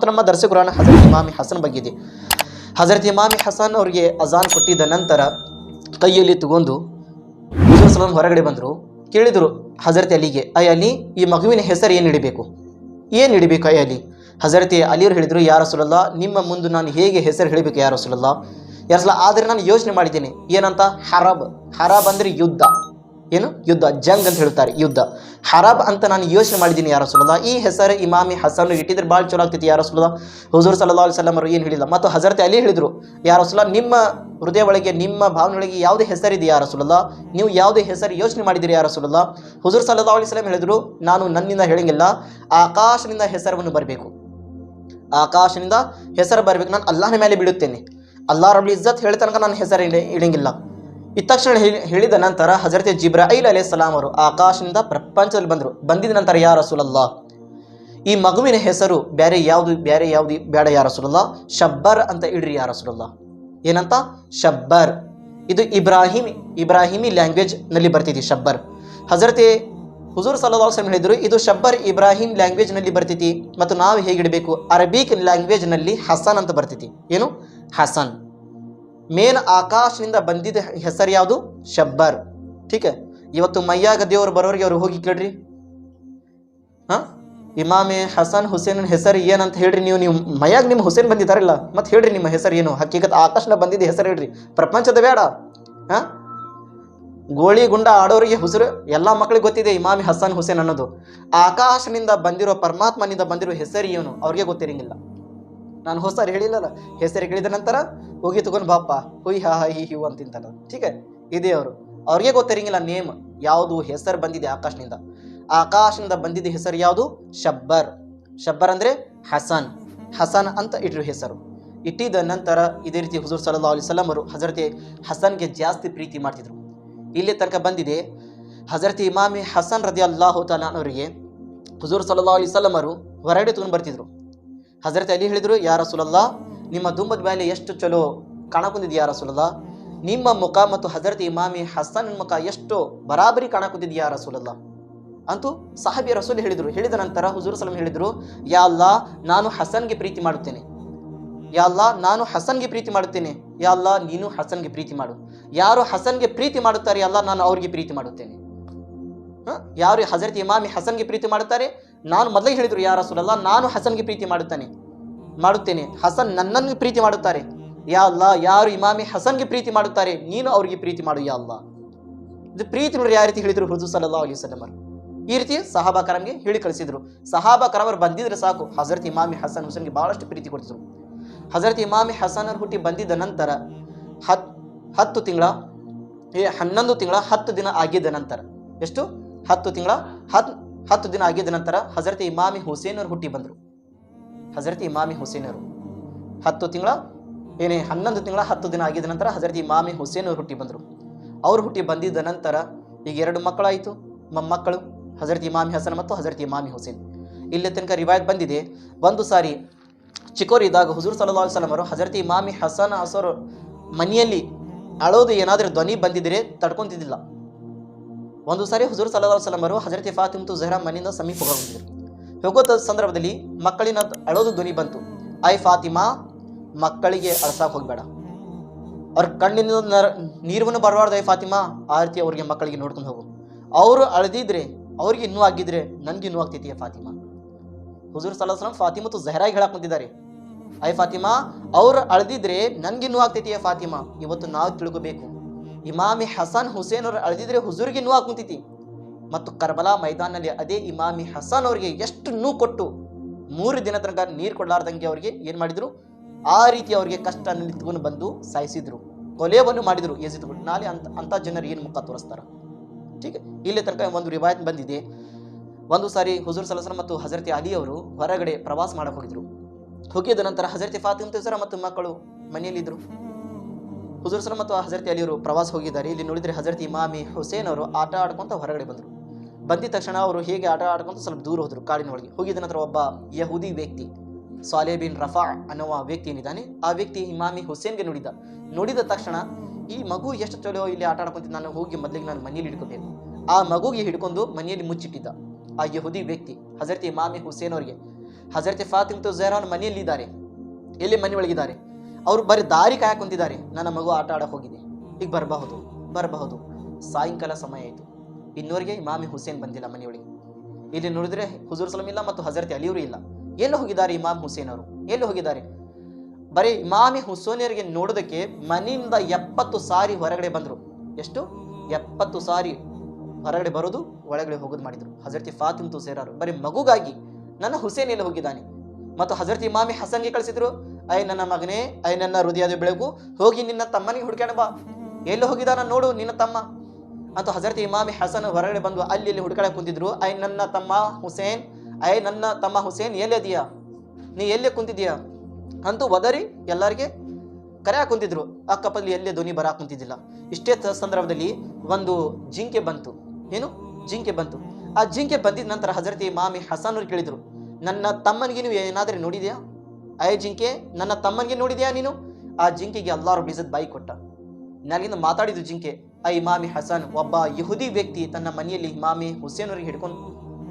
ಮತ್ತು ನಮ್ಮ ದರ್ಸಿ ಕುರಾನ್ ಹಜರತ್ ಇಮಾಮಿ ಹಸನ್ ಬಗ್ಗೆ ಇದೆ. ಹಜರತ್ ಇಮಾಮಿ ಹಸನ್ ಅವರಿಗೆ ಅಜಾನ್ ಕೊಟ್ಟಿದ್ದ ನಂತರ ಕೈಯಲ್ಲಿ ತಗೊಂಡು ಹುಜೂರ್ ಸಲ್ಲಲ್ಲಾಹು ಹೊರಗಡೆ ಬಂದರು. ಕೇಳಿದರು ಹಜರತ್ ಅಲಿಗೆ, ಅಲಿ ಈ ಮಗುವಿನ ಹೆಸರು ಏನು ಇಡಬೇಕು, ಏನು ಇಡಬೇಕು ಅಲಿ? ಹಜರತ್ ಅಲಿಯವರು ಹೇಳಿದರು, ಯಾ ರಸೂಲಲ್ಲಾಹ್, ನಿಮ್ಮ ಮುಂದೆ ನಾನು ಹೇಗೆ ಹೆಸರು ಹೇಳಬೇಕು ಯಾ ರಸೂಲಲ್ಲಾಹ್? ಯಾ ರಸೂಲಲ್ಲಾಹ್, ಆದರೆ ನಾನು ಯೋಚನೆ ಮಾಡಿದ್ದೇನೆ. ಏನಂತ? ಹರಬ್. ಹರಬ್ ಅಂದರೆ ಯುದ್ಧ. ಏನು? ಯುದ್ಧ, ಜಂಗ್ ಅಂತ ಹೇಳ್ತಾರೆ, ಯುದ್ಧ. ಹರಬ್ ಅಂತ ನಾನು ಯೋಚನೆ ಮಾಡಿದ್ದೀನಿ ಯಾ ರಸೂಲಲ್ಲಾಹ್. ಈ ಹೆಸರು ಇಮಾಮಿ ಹಸನ್ ಇಟ್ಟಿದ್ರೆ ಭಾಳ ಚಲೋ ಆಗ್ತೈತಿ ಯಾ ರಸೂಲಲ್ಲಾಹ್. ಹುಜೂರ್ ಸಲ್ಲಲ್ಲಾಹು ಅಲೈಹಿ ವಸಲ್ಲಂ ಅವರು ಏನು ಹೇಳಿಲ್ಲ. ಮತ್ತು ಹಜರತ್ ಅಲಿ ಹೇಳಿದರು, ಯಾ ರಸೂಲಲ್ಲಾಹ್, ನಿಮ್ಮ ಹೃದಯ ಒಳಗೆ, ನಿಮ್ಮ ಭಾವನೆ ಒಳಗೆ ಯಾವುದೇ ಹೆಸರಿದೆ ಯಾ ರಸೂಲಲ್ಲಾಹ್? ನೀವು ಯಾವುದೇ ಹೆಸರು ಯೋಚನೆ ಮಾಡಿದಿರಿ ಯಾ ರಸೂಲಲ್ಲಾಹ್? ಹುಜೂರ್ ಸಲ್ಲಲ್ಲಾಹು ಅಲೈಹಿ ವಸಲ್ಲಂ ಹೇಳಿದರು, ನಾನು ನನ್ನಿಂದ ಹೇಳಂಗಿಲ್ಲ, ಆಕಾಶನಿಂದ ಹೆಸರನ್ನು ಬರಬೇಕು, ಆಕಾಶನಿಂದ ಹೆಸರು ಬರಬೇಕು. ನಾನು ಅಲ್ಲಾಹನ ಮೇಲೆ ಬಿಡುತ್ತೇನೆ, ಅಲ್ಲಾಹ್ ರಬ್ಬುಲ್ ಇಜ್ಜತ್ ಹೇಳಿ ತನಕ ನಾನು ಹೆಸರು ಇಡಂಗಿಲ್ಲ. ಇತ್ತ ತಕ್ಷಣ ಹೇಳಿದ ನಂತರ ಹಜರತ್ ಜಿಬ್ರಾಯಿಲ್ ಅಲೈಹಿಸ್ಸಲಾಂ ಅವರು ಆಕಾಶದಿಂದ ಪ್ರಪಂಚದಲ್ಲಿ ಬಂದರು. ಬಂದಿದ ನಂತರ ಯಾ ರಸೂಲಲ್ಲಾಹ್, ಈ ಮಗುವಿನ ಹೆಸರು ಬೇರೆ ಯಾವುದು ಬೇಡ ಯಾ ರಸೂಲಲ್ಲಾಹ್, ಶಬ್ಬರ್ ಅಂತ ಇಡ್ರಿ ಯಾ ರಸೂಲಲ್ಲಾಹ್. ಏನಂತ? ಶಬ್ಬರ್. ಇದು ಇಬ್ರಾಹಿಮಿ ಲ್ಯಾಂಗ್ವೇಜ್ ನಲ್ಲಿ ಬರ್ತಿದೆ ಶಬ್ಬರ್. ಹಜರತ್ ಹುಜೂರ್ ಸಲ್ಲಲ್ಲಾಹು ಅಲೈಹಿ ವಸಲ್ಲಂ ಹೇಳಿದರು, ಇದು ಶಬ್ಬರ್ ಇಬ್ರಾಹಿಂ ಲ್ಯಾಂಗ್ವೇಜ್ ನಲ್ಲಿ ಬರ್ತೈತಿ. ಮತ್ತು ನಾವು ಹೇಗಿಡಬೇಕು? ಅರಬಿಕ್ ಲ್ಯಾಂಗ್ವೇಜ್ ನಲ್ಲಿ ಹಸನ್ ಅಂತ ಬರ್ತೈತಿ. ಏನು? ಹಸನ್. ಮೇನ್ ಆಕಾಶದಿಂದ ಬಂದಿದ್ದ ಹೆಸರು ಯಾವುದು? ಶಬ್ಬರ್. ಠೀಕ್. ಇವತ್ತು ಮೈಯಾಗ ದೇವರು ಬರೋರಿಗೆ ಅವ್ರು ಹೋಗಿ ಕೇಳ್ರಿ, ಇಮಾಮೆ ಹಸನ್ ಹುಸೇನ್ ಹೆಸರು ಏನಂತ ಹೇಳ್ರಿ. ನೀವು ಮೈಯಾಗ ನಿಮ್ಮ ಹುಸೇನ್ ಬಂದಿದ್ದಾರಲ್ಲ, ಮತ್ತೆ ಹೇಳ್ರಿ ನಿಮ್ಮ ಹೆಸರು ಏನು? ಹಕ್ಕೀಕತ್ ಆಕಾಶದಿಂದ ಬಂದಿದ್ದ ಹೆಸರು ಹೇಳ್ರಿ, ಪ್ರಪಂಚದ ಬೇಡ. ಗೋಳಿ ಗುಂಡ ಆಡೋರಿಗೆ ಹುಸರು ಎಲ್ಲ ಮಕ್ಕಳಿಗೆ ಗೊತ್ತಿದೆ ಇಮಾಮಿ ಹಸನ್ ಹುಸೇನ್ ಅನ್ನೋದು. ಆಕಾಶನಿಂದ ಬಂದಿರೋ, ಪರಮಾತ್ಮನಿಂದ ಬಂದಿರೋ ಹೆಸರು ಏನು ಅವ್ರಿಗೆ ಗೊತ್ತಿರಂಗಿಲ್ಲ. ನಾನು ಹೊಸರು ಹೇಳಿಲ್ಲಲ್ಲ, ಹೆಸರು ಹೇಳಿದ ನಂತರ ಹೋಗಿ ತಗೊಂಡು ಬಾಪ ಹುಯ್ ಹಾ ಹಿ ಹಿ ಅಂತಿಂತಲ್ಲ. ಠೀಕ್. ಇದೇ ಅವ್ರಿಗೆ ಗೊತ್ತಿರಂಗಿಲ್ಲ ನೇಮ್ ಯಾವುದು, ಹೆಸರು ಬಂದಿದೆ ಆಕಾಶನಿಂದ. ಆಕಾಶದಿಂದ ಬಂದಿದ್ದ ಹೆಸರು ಯಾವುದು? ಶಬ್ಬರ್. ಶಬ್ಬರ್ ಅಂದರೆ ಹಸನ್. ಹಸನ್ ಅಂತ ಇಟ್ರು ಹೆಸರು. ಇಟ್ಟಿದ ನಂತರ ಇದೇ ರೀತಿ ಹುಜೂರ್ ಸಲ್ಲಲ್ಲಾಹು ಅಲೈಹಿ ವಸಲ್ಲಂ ಅವರು ಹಜರತ್ ಹಸನ್ಗೆ ಜಾಸ್ತಿ ಪ್ರೀತಿ ಮಾಡ್ತಿದ್ರು. ಇಲ್ಲಿ ತನಕ ಬಂದಿದೆ ಹಜರತ್ ಇಮಾಮಿ ಹಸನ್ ರದಿಯಲ್ಲಾಹು ತಆಲಾ ಅವರಿಗೆ ಹುಜೂರ್ ಸಲ್ಲಲ್ಲಾಹು ಅಲೈಹಿ ವಸಲ್ಲಂ ಅವರು ಹೊರಗಡೆ ತಗೊಂಡು ಬರ್ತಿದ್ರು. ಹಜರತ್ ಅಲಿ ಹೇಳಿದರು, ಯಾ ರಸೂಲಲ್ಲಾಹ್, ನಿಮ್ಮ ದುಂಬದ ಮೇಲೆ ಎಷ್ಟು ಚಲೋ ಕಾಣಕುಂದಿದೆ ಯಾ ರಸೂಲಲ್ಲಾಹ್. ನಿಮ್ಮ ಮುಖ ಮತ್ತು ಹಜರತ್ ಇಮಾಮಿ ಹಸನ್ ಮುಖ ಎಷ್ಟು ಬರಾಬರಿ ಕಾಣಕುಂದಿದೆ ಯಾ ರಸೂಲಲ್ಲಾಹ್ ಅಂತೂ ಸಹಾಬಿ ರಸೂಲ್ ಹೇಳಿದರು. ಹೇಳಿದ ನಂತರ ಹುಜೂರ್ ಸಲ್ಲಲ್ಲಾಹು ಅಲೈಹಿ ವಸಲ್ಲಂ ಹೇಳಿದರು, ಯಾ ಅಲ್ಲಾಹ್, ನಾನು ಹಸನ್ಗೆ ಪ್ರೀತಿ ಮಾಡುತ್ತೇನೆ. ಯಾ ಅಲ್ಲಾಹ್, ನಾನು ಹಸನ್ಗೆ ಪ್ರೀತಿ ಮಾಡುತ್ತೇನೆ. ಯಾ ಅಲ್ಲಾಹ್, ನೀನು ಹಸನ್ಗೆ ಪ್ರೀತಿ ಮಾಡು. ಯಾರು ಹಸನ್ಗೆ ಪ್ರೀತಿ ಮಾಡುತ್ತಾರೆ ಅಲ್ಲಾಹ್, ನಾನು ಅವ್ರಿಗೆ ಪ್ರೀತಿ ಮಾಡುತ್ತೇನೆ. ಯಾರು ಹಜರತ್ ಇಮಾಮಿ ಹಸನ್ಗೆ ಪ್ರೀತಿ ಮಾಡುತ್ತಾರೆ, ನಾನು ಮೊದಲಿಗೆ ಹೇಳಿದ್ರು ಯಾ ರಸೂಲಲ್ಲಾಹ್, ನಾನು ಹಸನ್ಗೆ ಪ್ರೀತಿ ಮಾಡುತ್ತೇನೆ, ಹಸನ್ ನನ್ನನ್ನು ಪ್ರೀತಿ ಮಾಡುತ್ತಾರೆ. ಯಾ ಅಲ್ಲಾಹ್, ಯಾರು ಇಮಾಮಿ ಹಸನ್ಗೆ ಪ್ರೀತಿ ಮಾಡುತ್ತಾರೆ, ನೀನು ಅವ್ರಿಗೆ ಪ್ರೀತಿ ಮಾಡು ಯಾ ಅಲ್ಲಾಹ್. ಇದು ಪ್ರೀತಿ ನೋಡ್ರಿ ಯಾವ ರೀತಿ ಹೇಳಿದ್ರು ಹುಜೂರ್ ಸಲ್ಲಲ್ಲಾಹು ಅಲೈಹಿ ವಸಲ್ಲಂ ಅವರು. ಈ ರೀತಿ ಸಹಾಬಾ ಕರಾಮ್ಗೆ ಹೇಳಿ ಕಳಿಸಿದ್ರು. ಸಹಾಬಾ ಕರಾಮರು ಬಂದಿದ್ರೆ ಸಾಕು, ಹಜರತ್ ಇಮಾಮಿ ಹಸನ್ ಹುಸೇನ್ಗೆ ಬಹಳಷ್ಟು ಪ್ರೀತಿ ಕೊಡ್ತಿದ್ರು. ಹಜರತ್ ಇಮಾಮಿ ಹಸನ್ ಅವರು ಹುಟ್ಟಿ ಬಂದಿದ್ದ ನಂತರ 11 ತಿಂಗಳ 10 ದಿನ ಆಗಿದ್ದ ನಂತರ, ಎಷ್ಟು? 10 ತಿಂಗಳ 10 ದಿನ ಆಗಿದ್ದ ನಂತರ ಹಜರತ್ ಇಮಾಮಿ ಹುಸೇನ್ ಅವರು ಹುಟ್ಟಿ ಬಂದರು. ಹಜರತ್ ಇಮಾಮಿ ಹುಸೇನ್ ಅವರು 11 ತಿಂಗಳ 10 ದಿನ ಆಗಿದ್ದ ನಂತರ ಹಜರತ್ ಇಮಾಮಿ ಹುಸೇನ್ ಅವರು ಹುಟ್ಟಿ ಬಂದರು. ಅವರು ಹುಟ್ಟಿ ಬಂದಿದ್ದ ನಂತರ ಈಗ 2 ಮಕ್ಕಳಾಯಿತು, ಮೊಮ್ಮಕ್ಕಳು ಹಜರತ್ ಇಮಾಮಿ ಹಸನ್ ಮತ್ತು ಹಜರತ್ ಇಮಾಮಿ ಹುಸೇನ್. ಇಲ್ಲಿ ತನಕ ರಿವಾಯತ್ ಬಂದಿದೆ, ಒಂದು ಸಾರಿ ಚಿಕ್ಕವರಿದ್ದಾಗ ಹುಜೂರ್ ಸಲ್ಲಲ್ಲಾಹು ಅಲೈಹಿ ವಸಲ್ಲಂ ಅವರು ಹಜರತ್ ಇಮಾಮಿ ಹಸನ್ ಹಸರು ಮನೆಯಲ್ಲಿ ಅಳೋದು ಏನಾದರೂ ಧ್ವನಿ ಬಂದಿದ್ರೆ ತಡ್ಕೊಂತಿದ್ದಿಲ್ಲ. ಒಂದು ಸಾರಿ ಹುಜೂರ್ ಸಲ್ಲಲ್ಲಾಹು ಅಲೈಹಿ ವಸಲ್ಲಂ ಅವರು ಹಜರತ್ ಫಾತಿಮಾ ಝಹರಾ ಮನೆಯಿಂದ ಸಮೀಪ ಹೋಗಿದ್ರು. ಹೋಗೋ ಸಂದರ್ಭದಲ್ಲಿ ಮಕ್ಕಳಿನ ಅಳೋದು ಧ್ವನಿ ಬಂತು. ಐ ಫಾತಿಮಾ, ಮಕ್ಕಳಿಗೆ ಅಳಸಾಕ್ ಹೋಗ್ಬೇಡ, ಅವ್ರ ಕಣ್ಣಿನ ನೀರವನ್ನು ಬರಬಾರ್ದು. ಐ ಫಾತಿಮಾ, ಆ ರೀತಿ ಅವ್ರಿಗೆ ಮಕ್ಕಳಿಗೆ ನೋಡ್ಕೊಂಡು ಹೋಗು. ಅವರು ಅಳದಿದ್ರೆ ಅವ್ರಿಗೆ ಇನ್ನೂ ಆಗಿದ್ರೆ ನನ್ಗೆ ಇನ್ನೂ ಆಗ್ತೈತಿ ಫಾತಿಮಾ. ಹುಜೂರ್ ಸಲ್ಲಲ್ಲಾಹು ಅಲೈಹಿ ವಸಲ್ಲಂ ಫಾತಿಮಾ ಝಹರಾಗೆ ಹೇಳಕ್ ಕುಂತಿದ್ದಾರೆ, ಐ ಫಾತಿಮಾ, ಅವ್ರು ಅಳದಿದ್ರೆ ನನ್ಗೆ ಇನ್ನೂ ಆಗ್ತೈತಿ ಫಾತಿಮಾ. ಇವತ್ತು ನಾವು ತಿಳ್ಕೋಬೇಕು, ಇಮಾಮಿ ಹಸನ್ ಹುಸೇನ್ ಅವ್ರು ಅಳದಿದ್ರೆ ಹುಜೂರ್ಗೆ ನೋವು ಆಗ್ತೈತಿ. ಮತ್ತು ಕರ್ಬಲಾ ಮೈದಾನಲ್ಲಿ ಅದೇ ಇಮಾಮಿ ಹಸನ್ ಅವರಿಗೆ ಎಷ್ಟು ನೋವು ಕೊಟ್ಟು 3 ದಿನ ತನಕ ನೀರು ಕೊಡಲಾರ್ದಂಗೆ ಅವ್ರಿಗೆ ಏನು ಮಾಡಿದ್ರು, ಆ ರೀತಿ ಅವ್ರಿಗೆ ಕಷ್ಟ ನಿಂತ್ಕೊಂಡು ಬಂದು ಸಾಯಿಸಿದ್ರು, ಕೊಲೆಯನ್ನು ಮಾಡಿದ್ರು ಯಜೀದ್ಗಳು. ನಾಳೆ ಅಂತ ಜನರು ಏನು ಮುಖ ತೋರಿಸ್ತಾರ? ठीक है ಇಲ್ಲಿ ತನಕ ಒಂದು ರಿವಾಯತ್ ಬಂದಿದೆ ಒಂದು ಸಾರಿ ಹುಜೂರ್ ಸಲ್ಲಲ್ಲಾಹು ಅಲೈಹಿ ವಸಲ್ಲಂ ಮತ್ತು ಹಜರತ್ ಅಲಿ ಅವರು ಹೊರಗಡೆ ಪ್ರವಾಸ ಮಾಡಕ್ಕೆ ಹೋಗಿದ್ರು ಹೋಗಿದ ನಂತರ ಹಜರತ್ ಫಾತಿಮಾ ಝಹರಾ ಮತ್ತು ಮಕ್ಕಳು ಮನೆಯಲ್ಲಿ ಇದ್ರು ಹುಜೂರ್ ಸಲ್ಲಲ್ಲಾಹು ಮತ್ತು ಹಜರತ್ ಅಲಿ ಅವರು ಪ್ರವಾಸ ಹೋಗಿದ್ದಾರೆ ಇಲ್ಲಿ ನೋಡಿದ್ರೆ ಹಜರತ್ ಇಮಾಮಿ ಹುಸೇನ್ ಅವರು ಆಟ ಆಡ್ಕೊಂತ ಹೊರಗಡೆ ಬಂದರು ಬಂದಿದ ತಕ್ಷಣ ಅವರು ಹೇಗೆ ಆಟ ಆಡ್ಕೊಂತ ಸ್ವಲ್ಪ ದೂರ ಹೋದರು ಕಾಡಿನ ಒಳಗೆ ಹೋಗಿದ ನಂತರ ಒಬ್ಬ ಯಹೂದಿ ವ್ಯಕ್ತಿ ಸಾಲೆ ಬಿನ್ ರಫಾ ಅನ್ನುವ ವ್ಯಕ್ತಿ ಏನಿದ್ದಾನೆ ಆ ವ್ಯಕ್ತಿ ಇಮಾಮಿ ಹುಸೇನ್ಗೆ ನೋಡಿದ ತಕ್ಷಣ ಈ ಮಗು ಎಷ್ಟು ಚಲೋ ಇಲ್ಲಿ ಆಟ ಆಡ್ಕೊಂತಿದ್ದ ನಾನು ಹೋಗಿ ಮೊದಲಿಗೆ ನಾನು ಮನೆಯಲ್ಲಿ ಹಿಡ್ಕೋಬೇಕು ಆ ಮಗುಗೆ ಹಿಡ್ಕೊಂಡು ಮನೆಯಲ್ಲಿ ಮುಚ್ಚಿಟ್ಟಿದ್ದ ಆ ಯಹೂದಿ ವ್ಯಕ್ತಿ ಹಜರತ್ ಇಮಾಮಿ ಹುಸೇನ್ ಅವರಿಗೆ ಹಜರತಿ ಫಾತಿಮತು ಝಹರಾನ್ ಮನೆಯಲ್ಲಿದ್ದಾರೆ. ಎಲ್ಲಿ ಮನೆ ಒಳಗಿದ್ದಾರೆ. ಅವರು ಬರೀ ದಾರಿ ಕಾಯಕ್ ಕುಂತಿದ್ದಾರೆ. ನನ್ನ ಮಗು ಆಟ ಆಡಕ್ಕೆ ಹೋಗಿದೆ, ಈಗ ಬರಬಹುದು. ಸಾಯಂಕಾಲ ಸಮಯ ಆಯಿತು, ಇನ್ನೂರಿಗೆ ಇಮಾಮಿ ಹುಸೇನ್ ಬಂದಿಲ್ಲ ಮನೆಯೊಳಗೆ. ಇಲ್ಲಿ ನೋಡಿದ್ರೆ ಹುಜೂರ್ ಸಲಂ ಇಲ್ಲ ಮತ್ತು ಹಜರತಿ ಅಲಿಯವರು ಇಲ್ಲ. ಎಲ್ಲಿ ಹೋಗಿದ್ದಾರೆ ಇಮಾಮ್ ಹುಸೇನ್ ಅವರು? ಎಲ್ಲಿ ಹೋಗಿದ್ದಾರೆ? ಬರೀ ಇಮಾಮಿ ಹುಸೇನರಿಗೆ ನೋಡೋದಕ್ಕೆ ಮನೆಯಿಂದ 70 ಸಾರಿ ಹೊರಗಡೆ ಬಂದರು. ಎಷ್ಟು? 70 ಸಾರಿ ಹೊರಗಡೆ ಬರೋದು, ಒಳಗಡೆ ಹೋಗೋದು ಮಾಡಿದ್ರು ಹಜರತಿ ಫಾತಿಮತು ಝಹರಾ. ಬರೀ ಮಗುಗಾಗಿ ನನ್ನ ಹುಸೇನ್ ಎಲ್ಲಿ ಹೋಗಿದ್ದಾನೆ? ಮತ್ತು ಹಜರತಿ ಇಮಾಮಿ ಹಸನ್ಗೆ ಕಳಿಸಿದ್ರು, ಐ ನನ್ನ ಮಗನೇ, ಐ ನನ್ನ ಹೃದಯದ ಬೆಳಕು, ಹೋಗಿ ನಿನ್ನ ತಮ್ಮನಿಗೆ ಹುಡ್ಕ್ಯಾಣ ಬಾ, ಎಲ್ಲಿ ಹೋಗಿದ್ದಾನ ನೋಡು ನಿನ್ನ ತಮ್ಮ ಅಂತ ಹಜರತಿ ಇಮಾಮಿ ಹಸನ್ ಹೊರಗಡೆ ಬಂದು ಅಲ್ಲಿ ಹುಡ್ಕಳಕ್ಕೆ ಕುಂತಿದ್ರು. ಐ ನನ್ನ ತಮ್ಮ ಹುಸೇನ್ ಎಲ್ಲಿದೀಯಾ, ನೀ ಎಲ್ಲೇ ಕುಂತಿದೀಯಾ ಅಂತೂ ಒದರಿ ಎಲ್ಲರಿಗೆ ಕರೆಯಾಕ ಕುಂತಿದ್ರು. ಅಕ್ಕಪಲ್ಲಿ ಎಲ್ಲೇ ಧ್ವನಿ ಬರಾಕ್ ಕುಂತಿದ್ದಿಲ್ಲ. ಇಷ್ಟೇ ಸಂದರ್ಭದಲ್ಲಿ ಒಂದು ಜಿಂಕೆ ಬಂತು. ಏನು? ಜಿಂಕೆ ಬಂತು. ಆ ಜಿಂಕೆ ಬಂದಿದ ನಂತರ ಹಜರತಿ ಇಮಾಮಿ ಹಸನ್ ಅವ್ರು ಕೇಳಿದ್ರು, ನನ್ನ ತಮ್ಮನಿಗೆ ನೀವು ಏನಾದರೂ ನೋಡಿದ್ಯಾ? ಜಿಂಕೆ, ನನ್ನ ತಮ್ಮನಿಗೆ ನೋಡಿದ್ಯಾ ನೀನು? ಆ ಜಿಂಕೆಗೆ ಅಲ್ಲಾಹ್ ರಬ್ಬುಲ್ ಇಜ್ಜತ್ ಬಾಯಿ ಕೊಟ್ಟ. ನಾಲಿಂದ ಮಾತಾಡಿದ್ದು ಜಿಂಕೆ. ಇಮಾಮಿ ಹಸನ್ ಒಬ್ಬ ಯಹೂದಿ ವ್ಯಕ್ತಿ ತನ್ನ ಮನೆಯಲ್ಲಿ ಇಮಾಮಿ ಹುಸೇನ್ ಅವರಿಗೆ ಹಿಡ್ಕೊಂಡು